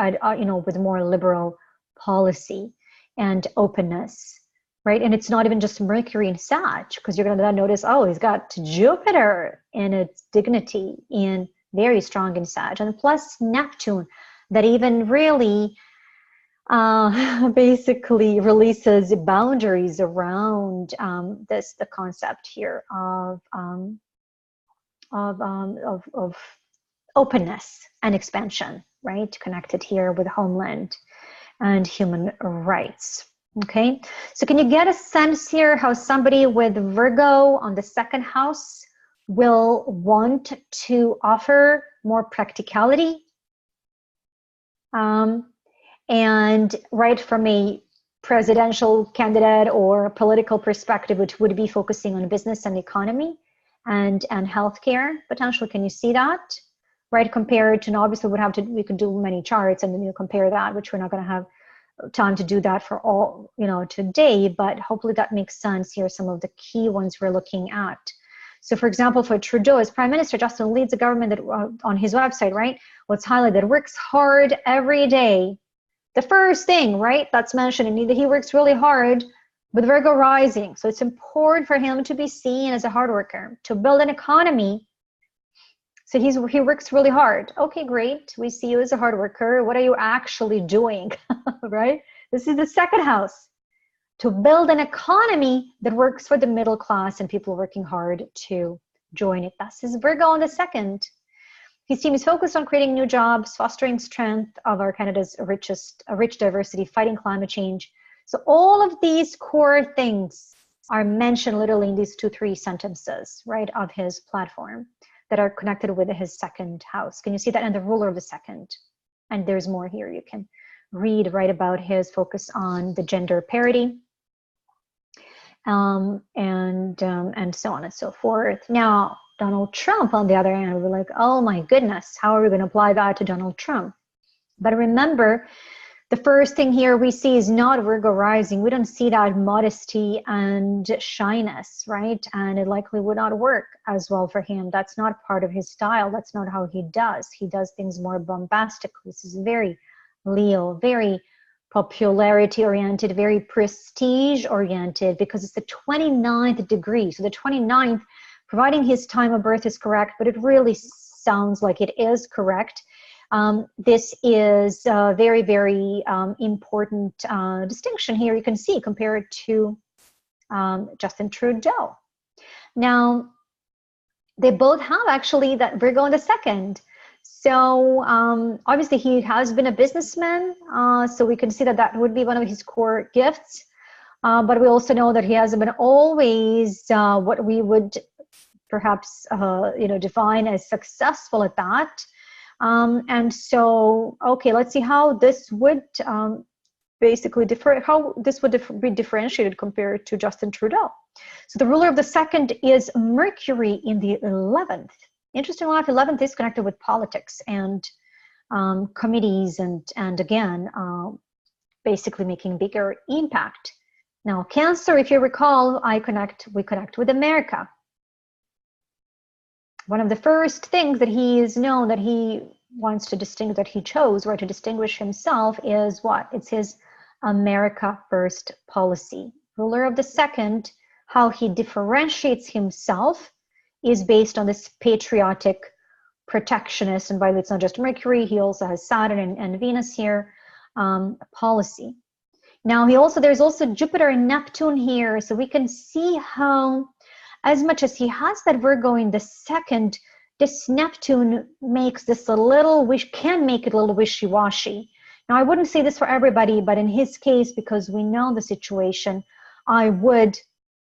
with more liberal policy and openness, right? And it's not even just Mercury in Sag, because you're going to then notice, oh, he's got Jupiter in its dignity in very strong in Sag, and plus Neptune that even really basically releases boundaries around the concept here of openness and expansion, right? Connected here with homeland and human rights. Okay, so can you get a sense here how somebody with Virgo on the 2nd house will want to offer more practicality? And right from a presidential candidate or political perspective, which would be focusing on business and economy and healthcare potentially. Can you see that? Right, compared to, obviously we could do many charts and then you compare that, which we're not going to have time to do that for all, today, but hopefully that makes sense. Here are some of the key ones we're looking at. So for example, for Trudeau as prime minister, Justin leads a government that on his website, right, what's highlighted, works hard every day. The first thing, right, that's mentioned, and he works really hard with Virgo rising. So it's important for him to be seen as a hard worker, to build an economy. So he works really hard. Okay, great. We see you as a hard worker. What are you actually doing, right? This is the 2nd house. To build an economy that works for the middle class and people working hard to join it. That's his Virgo on the 2nd. His team is focused on creating new jobs, fostering strength of our Canada's rich diversity, fighting climate change. So all of these core things are mentioned literally in these 2-3 sentences, right, of his platform that are connected with his 2nd house. Can you see that? And the ruler of the 2nd. And there's more here. You can read right about his focus on the gender parity, and so on and so forth. Now, Donald Trump, on the other hand, we're like, oh my goodness, how are we going to apply that to Donald Trump? But remember, the first thing here we see is not Virgo rising. We don't see that modesty and shyness, right? And it likely would not work as well for him. That's not part of his style. That's not how he does. He does things more bombastically. This is very Leo, very popularity oriented, very prestige oriented, because it's the 29th degree. So the 29th, providing his time of birth is correct, but it really sounds like it is correct. This is a very, very important distinction here you can see compared to Justin Trudeau. Now, they both have actually that Virgo in the 2nd. So obviously he has been a businessman, so we can see that that would be one of his core gifts. But we also know that he hasn't been always what we would perhaps define as successful at that. And so, okay, let's see how this would basically be differentiated compared to Justin Trudeau. So the ruler of the 2nd is Mercury in the 11th. Interesting enough, 11th is connected with politics and committees and again, basically making bigger impact. Now, Cancer, if you recall, we connect with America. One of the first things that he is known that he wants to distinguish, that he chose, right, to distinguish himself is what? It's his America First policy. Ruler of the 2nd, how he differentiates himself is based on this patriotic, protectionist, and by the way, it's not just Mercury, he also has Saturn and Venus here, policy. Now, there's also Jupiter and Neptune here, so we can see how, as much as he has that Virgo in the 2nd, this Neptune makes this can make it a little wishy-washy. Now, I wouldn't say this for everybody, but in his case, because we know the situation, I would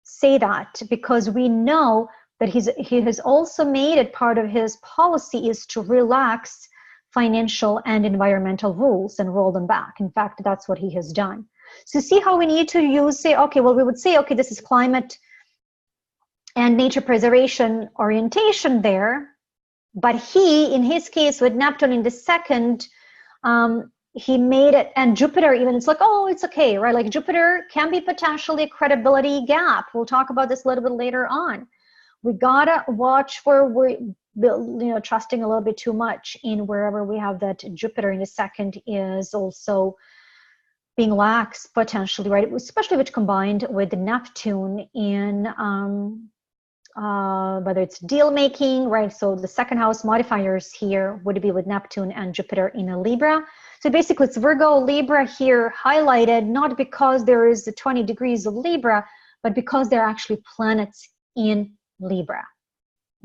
say that, because we know But he has also made it part of his policy is to relax financial and environmental rules and roll them back. In fact, that's what he has done. So see how we need to use, say, okay, well, we would say, okay, this is climate and nature preservation orientation there. But he, in his case, with Neptune in the second, he made it, and Jupiter even, it's like, oh, it's okay, right? Like Jupiter can be potentially a credibility gap. We'll talk about this a little bit later on. We gotta watch for, trusting a little bit too much in wherever we have that Jupiter in the second is also being lax potentially, right? Especially if it's combined with Neptune in, whether it's deal making, right? So the second house modifiers here would be with Neptune and Jupiter in a Libra. So basically it's Virgo, Libra here highlighted, not because there is the 20 degrees of Libra, but because they're actually planets in Libra.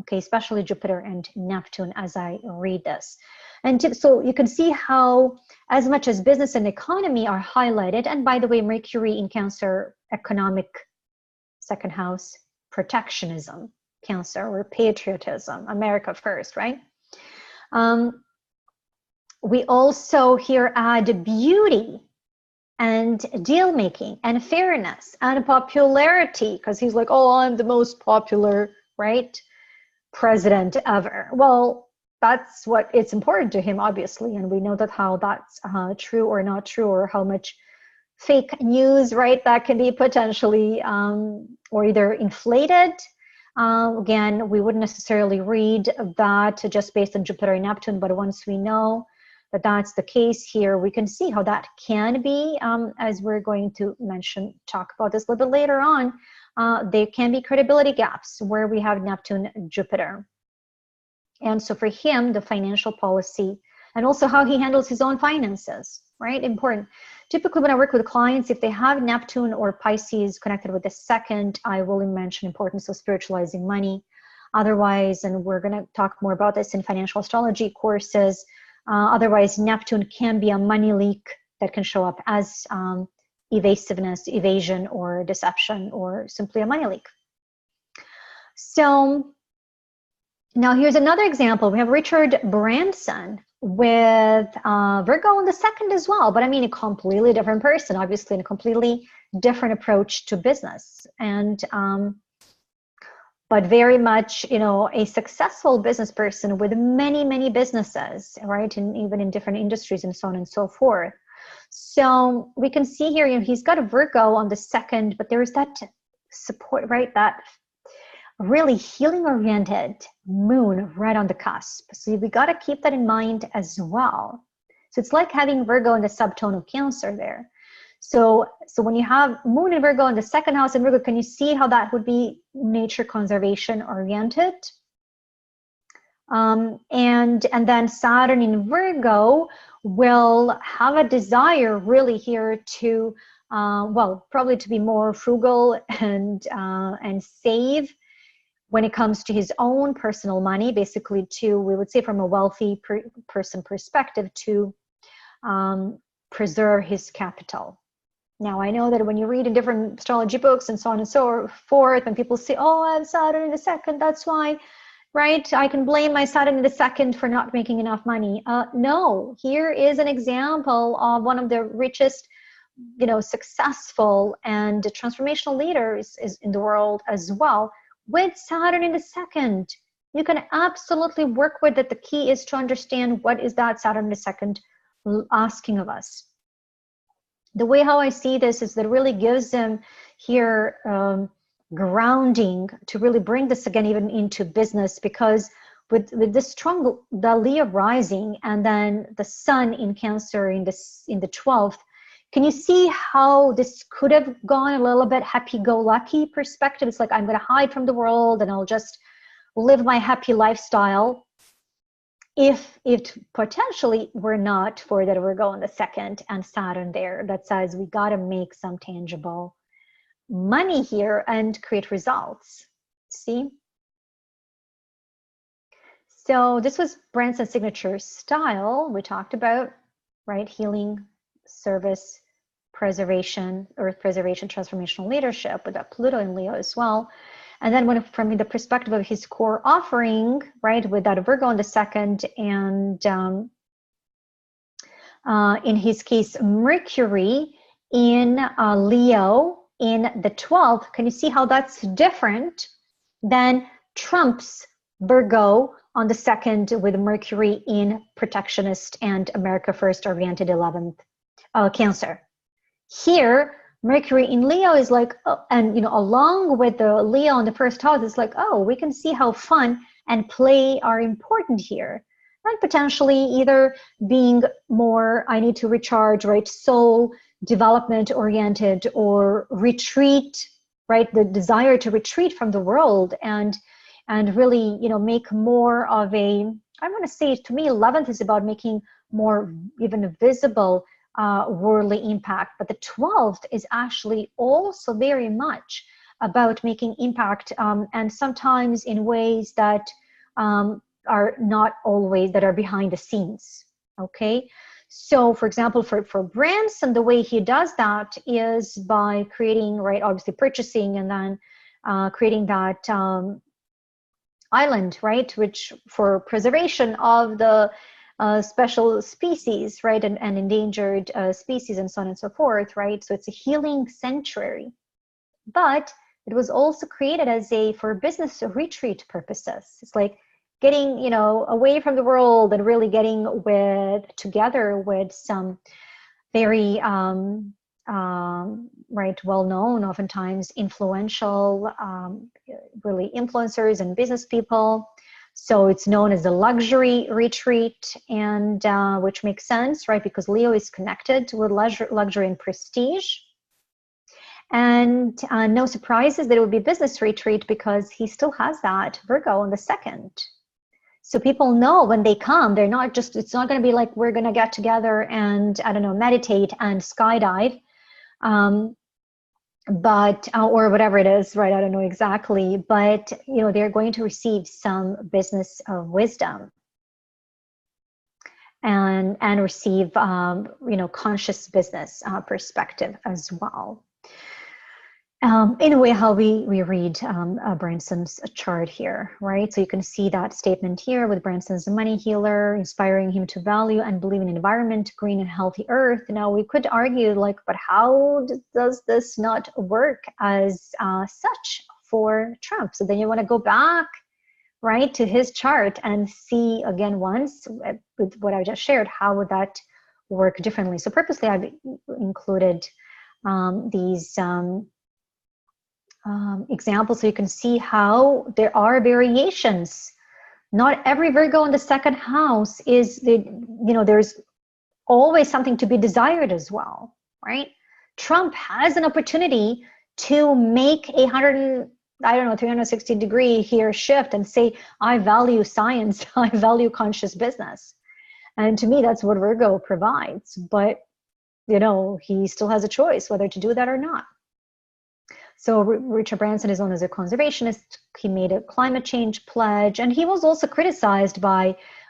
Okay, especially Jupiter and Neptune as I read this. And so you can see how as much as business and economy are highlighted, and by the way, Mercury in Cancer, economic, second house, protectionism, Cancer, or patriotism, America first, right? We also here add beauty and deal making and fairness and popularity, because he's like, oh, I'm the most popular, right, president ever. Well, that's what it's important to him, obviously, and we know that how that's true or not true, or how much fake news, right, that can be potentially or either inflated. Again, we wouldn't necessarily read that just based on Jupiter and Neptune, but once we know that that's the case here, we can see how that can be, as we're going to talk about this a little bit later on. There can be credibility gaps where we have Neptune, Jupiter. And so for him, the financial policy and also how he handles his own finances, right? Important. Typically when I work with clients, if they have Neptune or Pisces connected with the second, I will mention importance of spiritualizing money. Otherwise, and we're going to talk more about this in financial astrology courses, otherwise Neptune can be a money leak that can show up as evasiveness, evasion, or deception, or simply a money leak. So now here's another example. We have Richard Branson with Virgo in the second as well, but I mean a completely different person, obviously, and a completely different approach to business. And but very much, a successful business person with many, many businesses, right? And even in different industries and so on and so forth. So we can see here, he's got a Virgo on the second, but there is that support, right? That really healing oriented moon right on the cusp. So we got to keep that in mind as well. So it's like having Virgo in the subtone of Cancer there. So when you have moon in Virgo in the second house in Virgo, can you see how that would be nature conservation oriented? And then Saturn in Virgo will have a desire really here to, well, probably to be more frugal and save when it comes to his own personal money, basically to, we would say from a wealthy person perspective, to preserve his capital. Now, I know that when you read in different astrology books and so on and so forth, and people say, oh, I have Saturn in the second, that's why, right, I can blame my Saturn in the second for not making enough money. No, here is an example of one of the richest, successful and transformational leaders in the world as well, with Saturn in the second. You can absolutely work with it. The key is to understand what is that Saturn in the second asking of us. The way how I see this is that it really gives them here grounding to really bring this again even into business, because with this strong, the Leo rising and then the sun in Cancer in the 12th, can you see how this could have gone a little bit happy-go-lucky perspective? It's like, I'm going to hide from the world and I'll just live my happy lifestyle. If it potentially were not for that Virgo in the second and Saturn there, that says we got to make some tangible money here and create results. See? So this was Branson's signature style. We talked about, right, healing, service, preservation, earth preservation, transformational leadership with that Pluto in Leo as well. And then when from the perspective of his core offering, right, with that Virgo in the second, and in his case, Mercury in Leo in the 12th, can you see how that's different than Trump's Virgo on the second with Mercury in protectionist and America First oriented 11th Cancer? Here, Mercury in Leo is like, oh, and you know, along with the Leo in the first house, it's like, oh, we can see how fun and play are important here. And potentially either being more, I need to recharge, right, soul development oriented, or retreat, right, the desire to retreat from the world and really, you know, make more of a, I want to say, to me, 11th is about making more even visible worldly impact, but the 12th is actually also very much about making impact, and sometimes in ways that are not always, that are behind the scenes. Okay, so for example, for Branson, the way he does that is by creating, right, obviously purchasing and then creating that island, right, which for preservation of the special species, right, and endangered species and so on and so forth, right? So it's a healing sanctuary, but it was also created as for business retreat purposes. It's like getting, you know, away from the world and really getting together with some very right, well-known, oftentimes influential, really influencers and business people. So it's known as the luxury retreat, and which makes sense, right? Because Leo is connected with luxury and prestige. And no surprises that it would be business retreat because he still has that Virgo on the second. So people know when they come, they're not just, it's not going to be like, we're going to get together and, I don't know, meditate and skydive. But or whatever it is, right? I don't know exactly, but you know, they're going to receive some business wisdom and receive you know, conscious business perspective as well. In a way, how we read Branson's chart here, right? So you can see that statement here with Branson's money healer, inspiring him to value and believe in environment, green and healthy earth. Now we could argue like, but how does this not work as such for Trump? So then you want to go back, right, to his chart and see again once with what I just shared, how would that work differently? So purposely I've included these examples so you can see how there are variations. Not every Virgo in the second house is you know, there's always something to be desired as well, right? Trump has an opportunity to make 360-degree here shift and say, I value science, I value conscious business. And to me, that's what Virgo provides. But, you know, he still has a choice whether to do that or not. So Richard Branson is known as a conservationist. He made a climate change pledge, and he was also criticized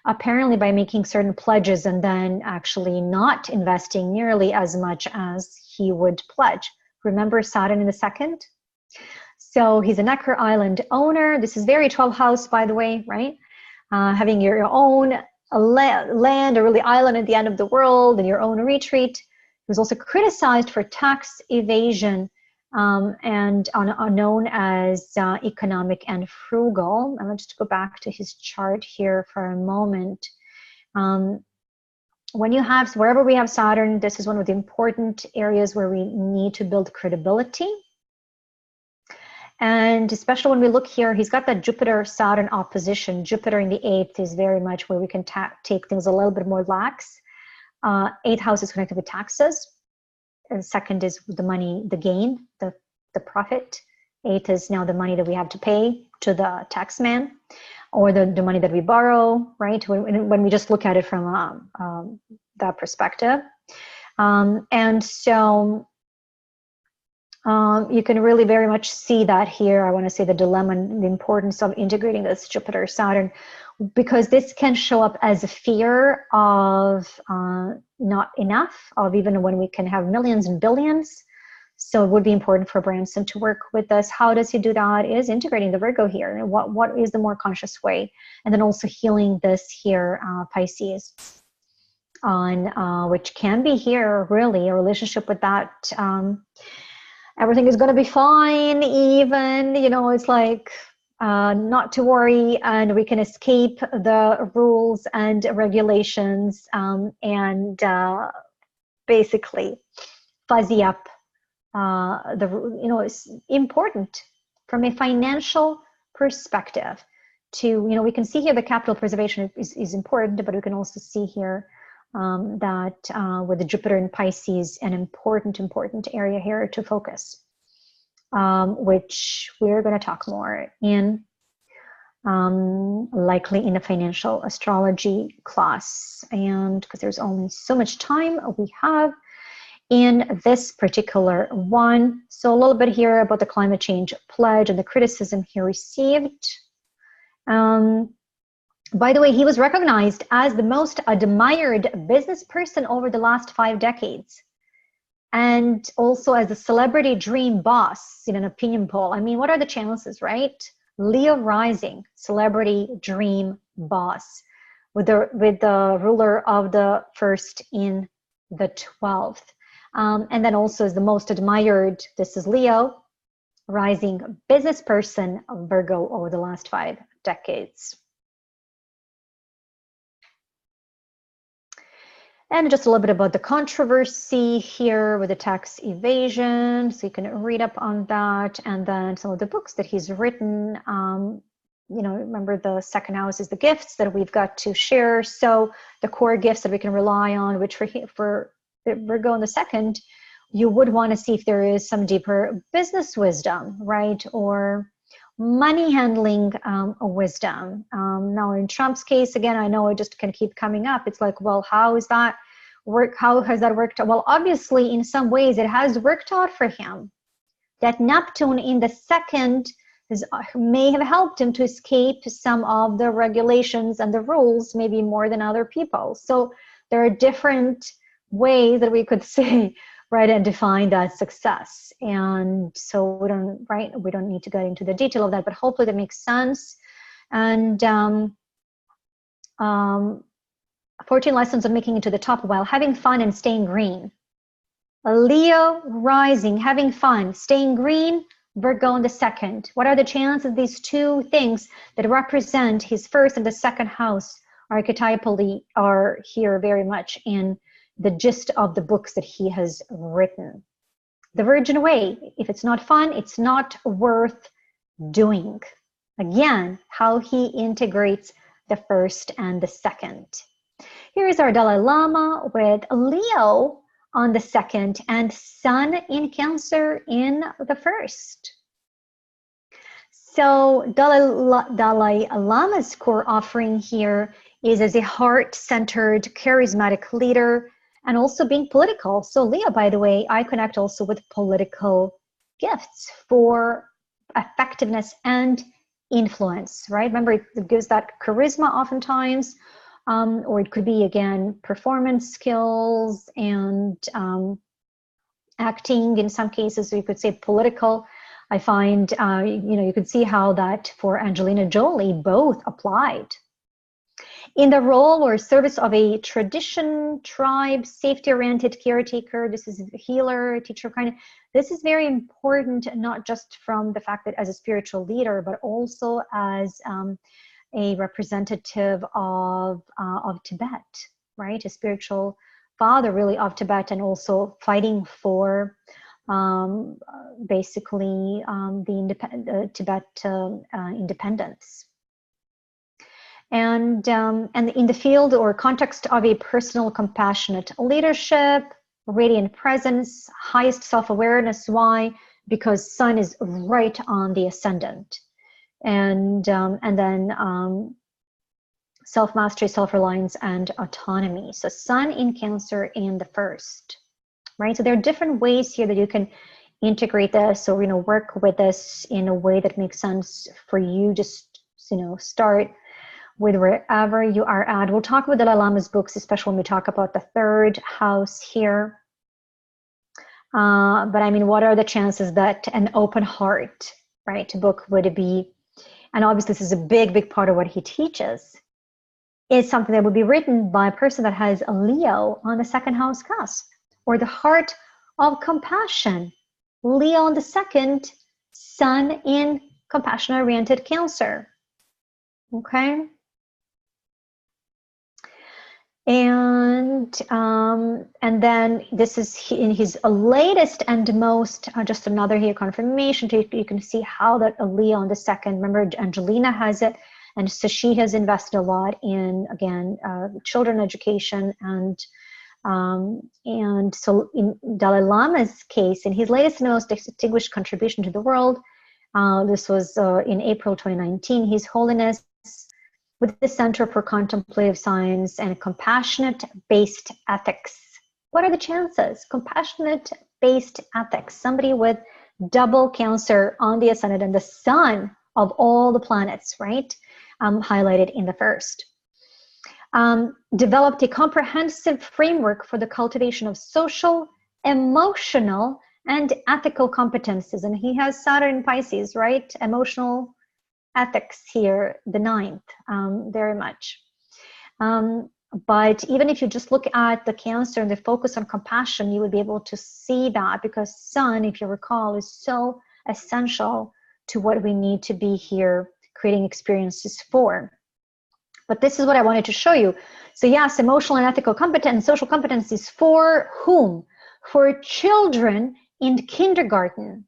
apparently by making certain pledges and then actually not investing nearly as much as he would pledge. Remember Saturn in the second? So he's a Necker Island owner. This is very 12th house, by the way, right? Having your own land, or really island at the end of the world, and your own retreat. He was also criticized for tax evasion, and known as economic and frugal. I'm going to just go back to his chart here for a moment. When you have, wherever we have Saturn, this is one of the important areas where we need to build credibility. And especially when we look here, he's got that Jupiter-Saturn opposition. Jupiter in the 8th is very much where we can take things a little bit more lax. 8th house is connected with taxes. And second is the money, the gain, the profit. 8th is now the money that we have to pay to the tax man, or the money that we borrow, right? When we just look at it from that perspective. And so you can really very much see that here. I want to say the dilemma and the importance of integrating this Jupiter-Saturn, because this can show up as a fear of not enough, of even when we can have millions and billions. So it would be important for Branson to work with us. How does he do that? Is integrating the Virgo here. What is the more conscious way? And then also healing this here, Pisces, on which can be here really a relationship with that. Everything is going to be fine, even, you know, it's like not to worry, and we can escape the rules and regulations, and basically fuzzy up you know, it's important from a financial perspective to, you know, we can see here the capital preservation is important, but we can also see here that with the Jupiter in Pisces, an important area here to focus, which we're going to talk more in, likely in a financial astrology class. And because there's only so much time we have in this particular one. So a little bit here about the climate change pledge and the criticism he received. By the way, he was recognized as the most admired business person over the last 5 decades. And also as the celebrity dream boss in an opinion poll. I mean, what are the chances, right? Leo rising, celebrity dream boss, with the ruler of the first in the 12th. And then also as the most admired, this is Leo, rising business person of Virgo over the last 5 decades. And just a little bit about the controversy here with the tax evasion. So you can read up on that. And then some of the books that he's written. You know, remember the second house is the gifts that we've got to share. So the core gifts that we can rely on, which for Virgo in the second, you would want to see if there is some deeper business wisdom, right? Or money handling wisdom. Now in Trump's case, again, I know it just can keep coming up. It's like, well, how is that work? How has that worked? Well, obviously in some ways it has worked out for him. That Neptune in the second may have helped him to escape some of the regulations and the rules, maybe more than other people. So there are different ways that we could say, right, and define that success. And so we don't need to get into the detail of that, but hopefully that makes sense. And 14 lessons on making it to the top while having fun and staying green. A Leo rising, having fun, staying green, Virgo in the second. What are the chances these two things that represent his first and the second house archetypally are here very much in the gist of the books that he has written? The Virgin Way, if it's not fun, it's not worth doing. Again, how he integrates the first and the second. Here is our Dalai Lama with Leo on the second and Sun in Cancer in the first. So Dalai Lama's core offering here is as a heart-centered, charismatic leader, and also being political. So Leo, by the way, I connect also with political gifts for effectiveness and influence, right? Remember, it gives that charisma oftentimes, or it could be, again, performance skills and acting in some cases. So you could say political. I find, you could see how that for Angelina Jolie both applied. In the role or service of a tradition, tribe, safety-oriented caretaker, this is a healer, teacher, kind of. This is very important, not just from the fact that as a spiritual leader, but also as a representative of Tibet, right? A spiritual father, really, of Tibet, and also fighting for basically the Tibet independence. And in the field or context of a personal compassionate leadership, radiant presence, highest self-awareness. Why? Because Sun is right on the ascendant. And then self-mastery, self-reliance, and autonomy. So Sun in Cancer in the first, right? So there are different ways here that you can integrate this or, work with this in a way that makes sense for you. Just, start with wherever you are at. We'll talk about Dalai Lama's books, especially when we talk about the third house here. But I mean, what are the chances that an open heart, right, book would be, and obviously this is a big, big part of what he teaches, is something that would be written by a person that has a Leo on the second house cusp, or the heart of compassion, Leo on the second, Sun in compassion-oriented Cancer. Okay. And then this is in his latest and most, just another here confirmation. You can see how that Leo on the second, remember Angelina has it, and so she has invested a lot in, again, children education, and so in Dalai Lama's case, in his latest and most distinguished contribution to the world, this was in April 2019, His Holiness, with the Center for Contemplative Science and Compassionate-Based Ethics. What are the chances? Compassionate-based ethics. Somebody with double Cancer on the ascendant and the sun of all the planets, right? Highlighted in the first. Developed a comprehensive framework for the cultivation of social, emotional, and ethical competences. And he has Saturn in Pisces, right? Emotional ethics here, the ninth, very much. But even if you just look at the Cancer and the focus on compassion, you would be able to see that, because Sun, if you recall, is so essential to what we need to be here creating experiences for. But this is what I wanted to show you. So yes, emotional and ethical competence, social competence is for whom? For children in kindergarten.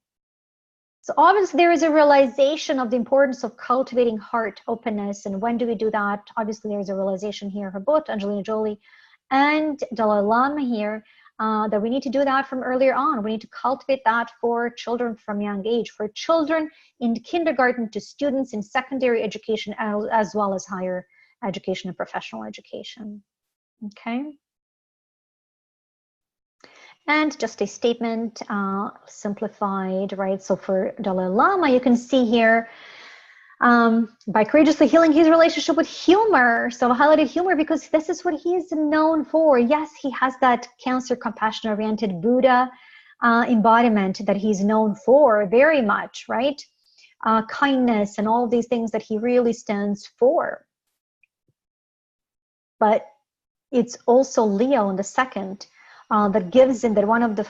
So obviously there is a realization of the importance of cultivating heart openness. And when do we do that? Obviously there's a realization here for both Angelina Jolie and Dalai Lama here, that we need to do that from earlier on. We need to cultivate that for children from young age, for children in kindergarten to students in secondary education, as well as higher education and professional education. Okay. And just a statement, simplified, right? So for Dalai Lama, you can see here, by courageously healing his relationship with humor. So I highlighted humor because this is what he is known for. Yes, he has that Cancer compassion-oriented Buddha embodiment that he's known for very much, right? Kindness and all of these things that he really stands for. But it's also Leo in the second, that gives him that one of the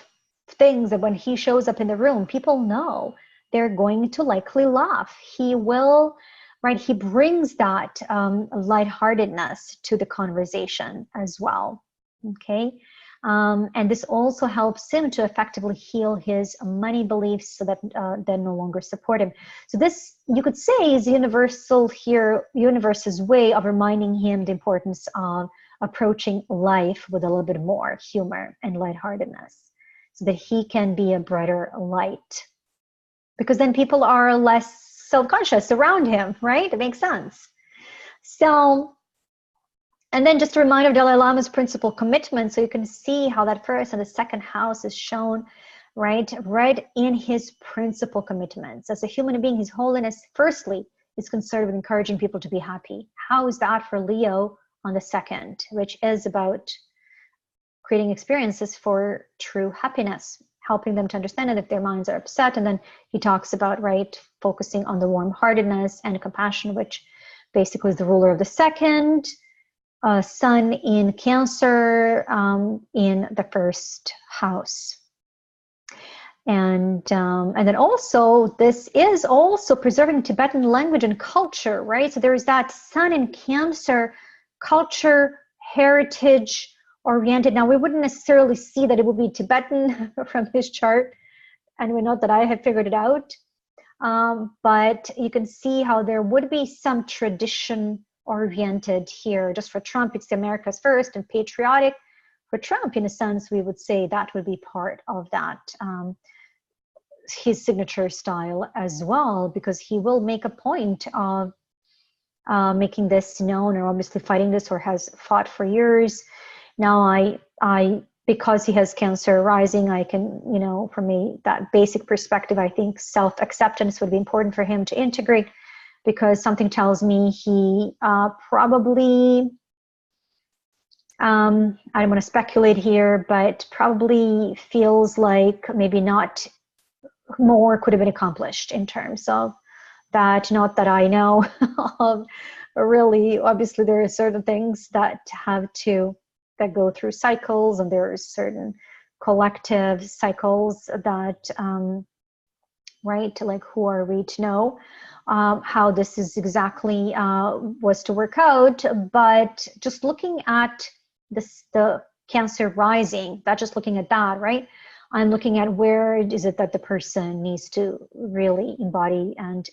things that when he shows up in the room, people know they're going to likely laugh. He will, right? He brings that lightheartedness to the conversation as well. Okay. And this also helps him to effectively heal his money beliefs so that they no longer support him. So this, you could say, is universal here, universe's way of reminding him the importance of approaching life with a little bit more humor and lightheartedness, so that he can be a brighter light. Because then people are less self-conscious around him, right? It makes sense. So, and then just a reminder of Dalai Lama's principal commitment. So you can see how that first and the second house is shown, right in his principal commitments. As a human being, His Holiness, firstly, is concerned with encouraging people to be happy. How is that for Leo on the second, which is about creating experiences for true happiness, helping them to understand it if their minds are upset. And then he talks about, right, focusing on the warm-heartedness and compassion, which basically is the ruler of the second, Sun in Cancer, in the first house. And then also, this is also preserving Tibetan language and culture, right? So there is that Sun in Cancer, culture, heritage oriented. Now, we wouldn't necessarily see that it would be Tibetan from his chart, and we know that I have figured it out. But you can see how there would be some tradition oriented here. Just for Trump, it's America's first and patriotic. For Trump, in a sense, we would say that would be part of that, his signature style as well, because he will make a point of making this known, or obviously fighting this, or has fought for years. Now, I because he has Cancer rising, I can, you know, from that basic perspective, I think self-acceptance would be important for him to integrate, because something tells me he probably I don't want to speculate here, but probably feels like maybe not more could have been accomplished in terms of that. Not that I know of. Really, obviously, there are certain things that go through cycles, and there are certain collective cycles that, right, like who are we to know how this is exactly was to work out. But just looking at the Cancer rising, not just looking at that, right? I'm looking at where is it that the person needs to really embody and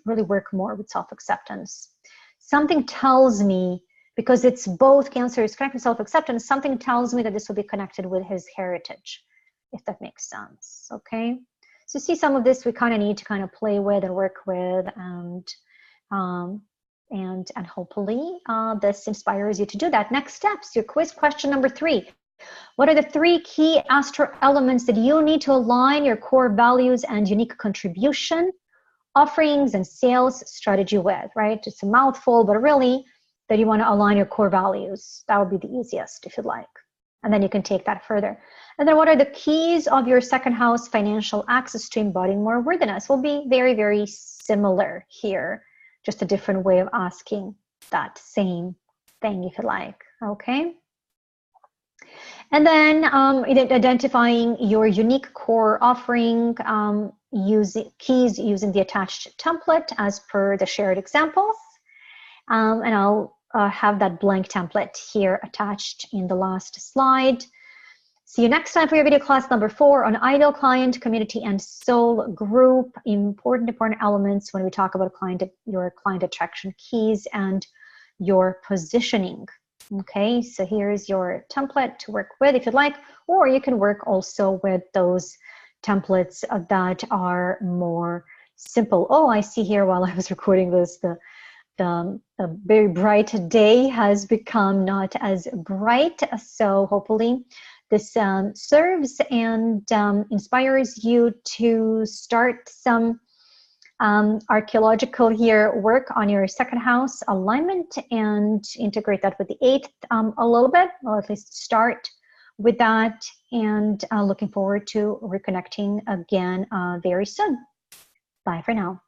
really work more with self-acceptance. Something tells me, because it's both Cancer is connected to self-acceptance, something tells me that this will be connected with his heritage, if that makes sense, okay? So see, some of this we kind of need to kind of play with and work with, and hopefully this inspires you to do that. Next steps, your quiz question number 3. What are the 3 key astro elements that you need to align your core values and unique contribution, offerings, and sales strategy with, right? It's a mouthful, but really that you want to align your core values. That would be the easiest if you'd like. And then you can take that further. And then what are the keys of your second house financial access to embodying more worthiness? Will be very, very similar here. Just a different way of asking that same thing, if you like, okay? And then identifying your unique core offering, using the attached template as per the shared examples. And I'll have that blank template here attached in the last slide. See you next time for your video class number 4 on ideal client, community, and soul group. Important elements when we talk about your client attraction keys and your positioning. Okay, so here's your template to work with if you'd like, or you can work also with those templates that are more simple. Oh, I see here while I was recording this, the very bright day has become not as bright. So hopefully this serves and inspires you to start some archaeological work on your second house alignment and integrate that with the 8th a little bit, or at least start with that. And looking forward to reconnecting again very soon. Bye for now.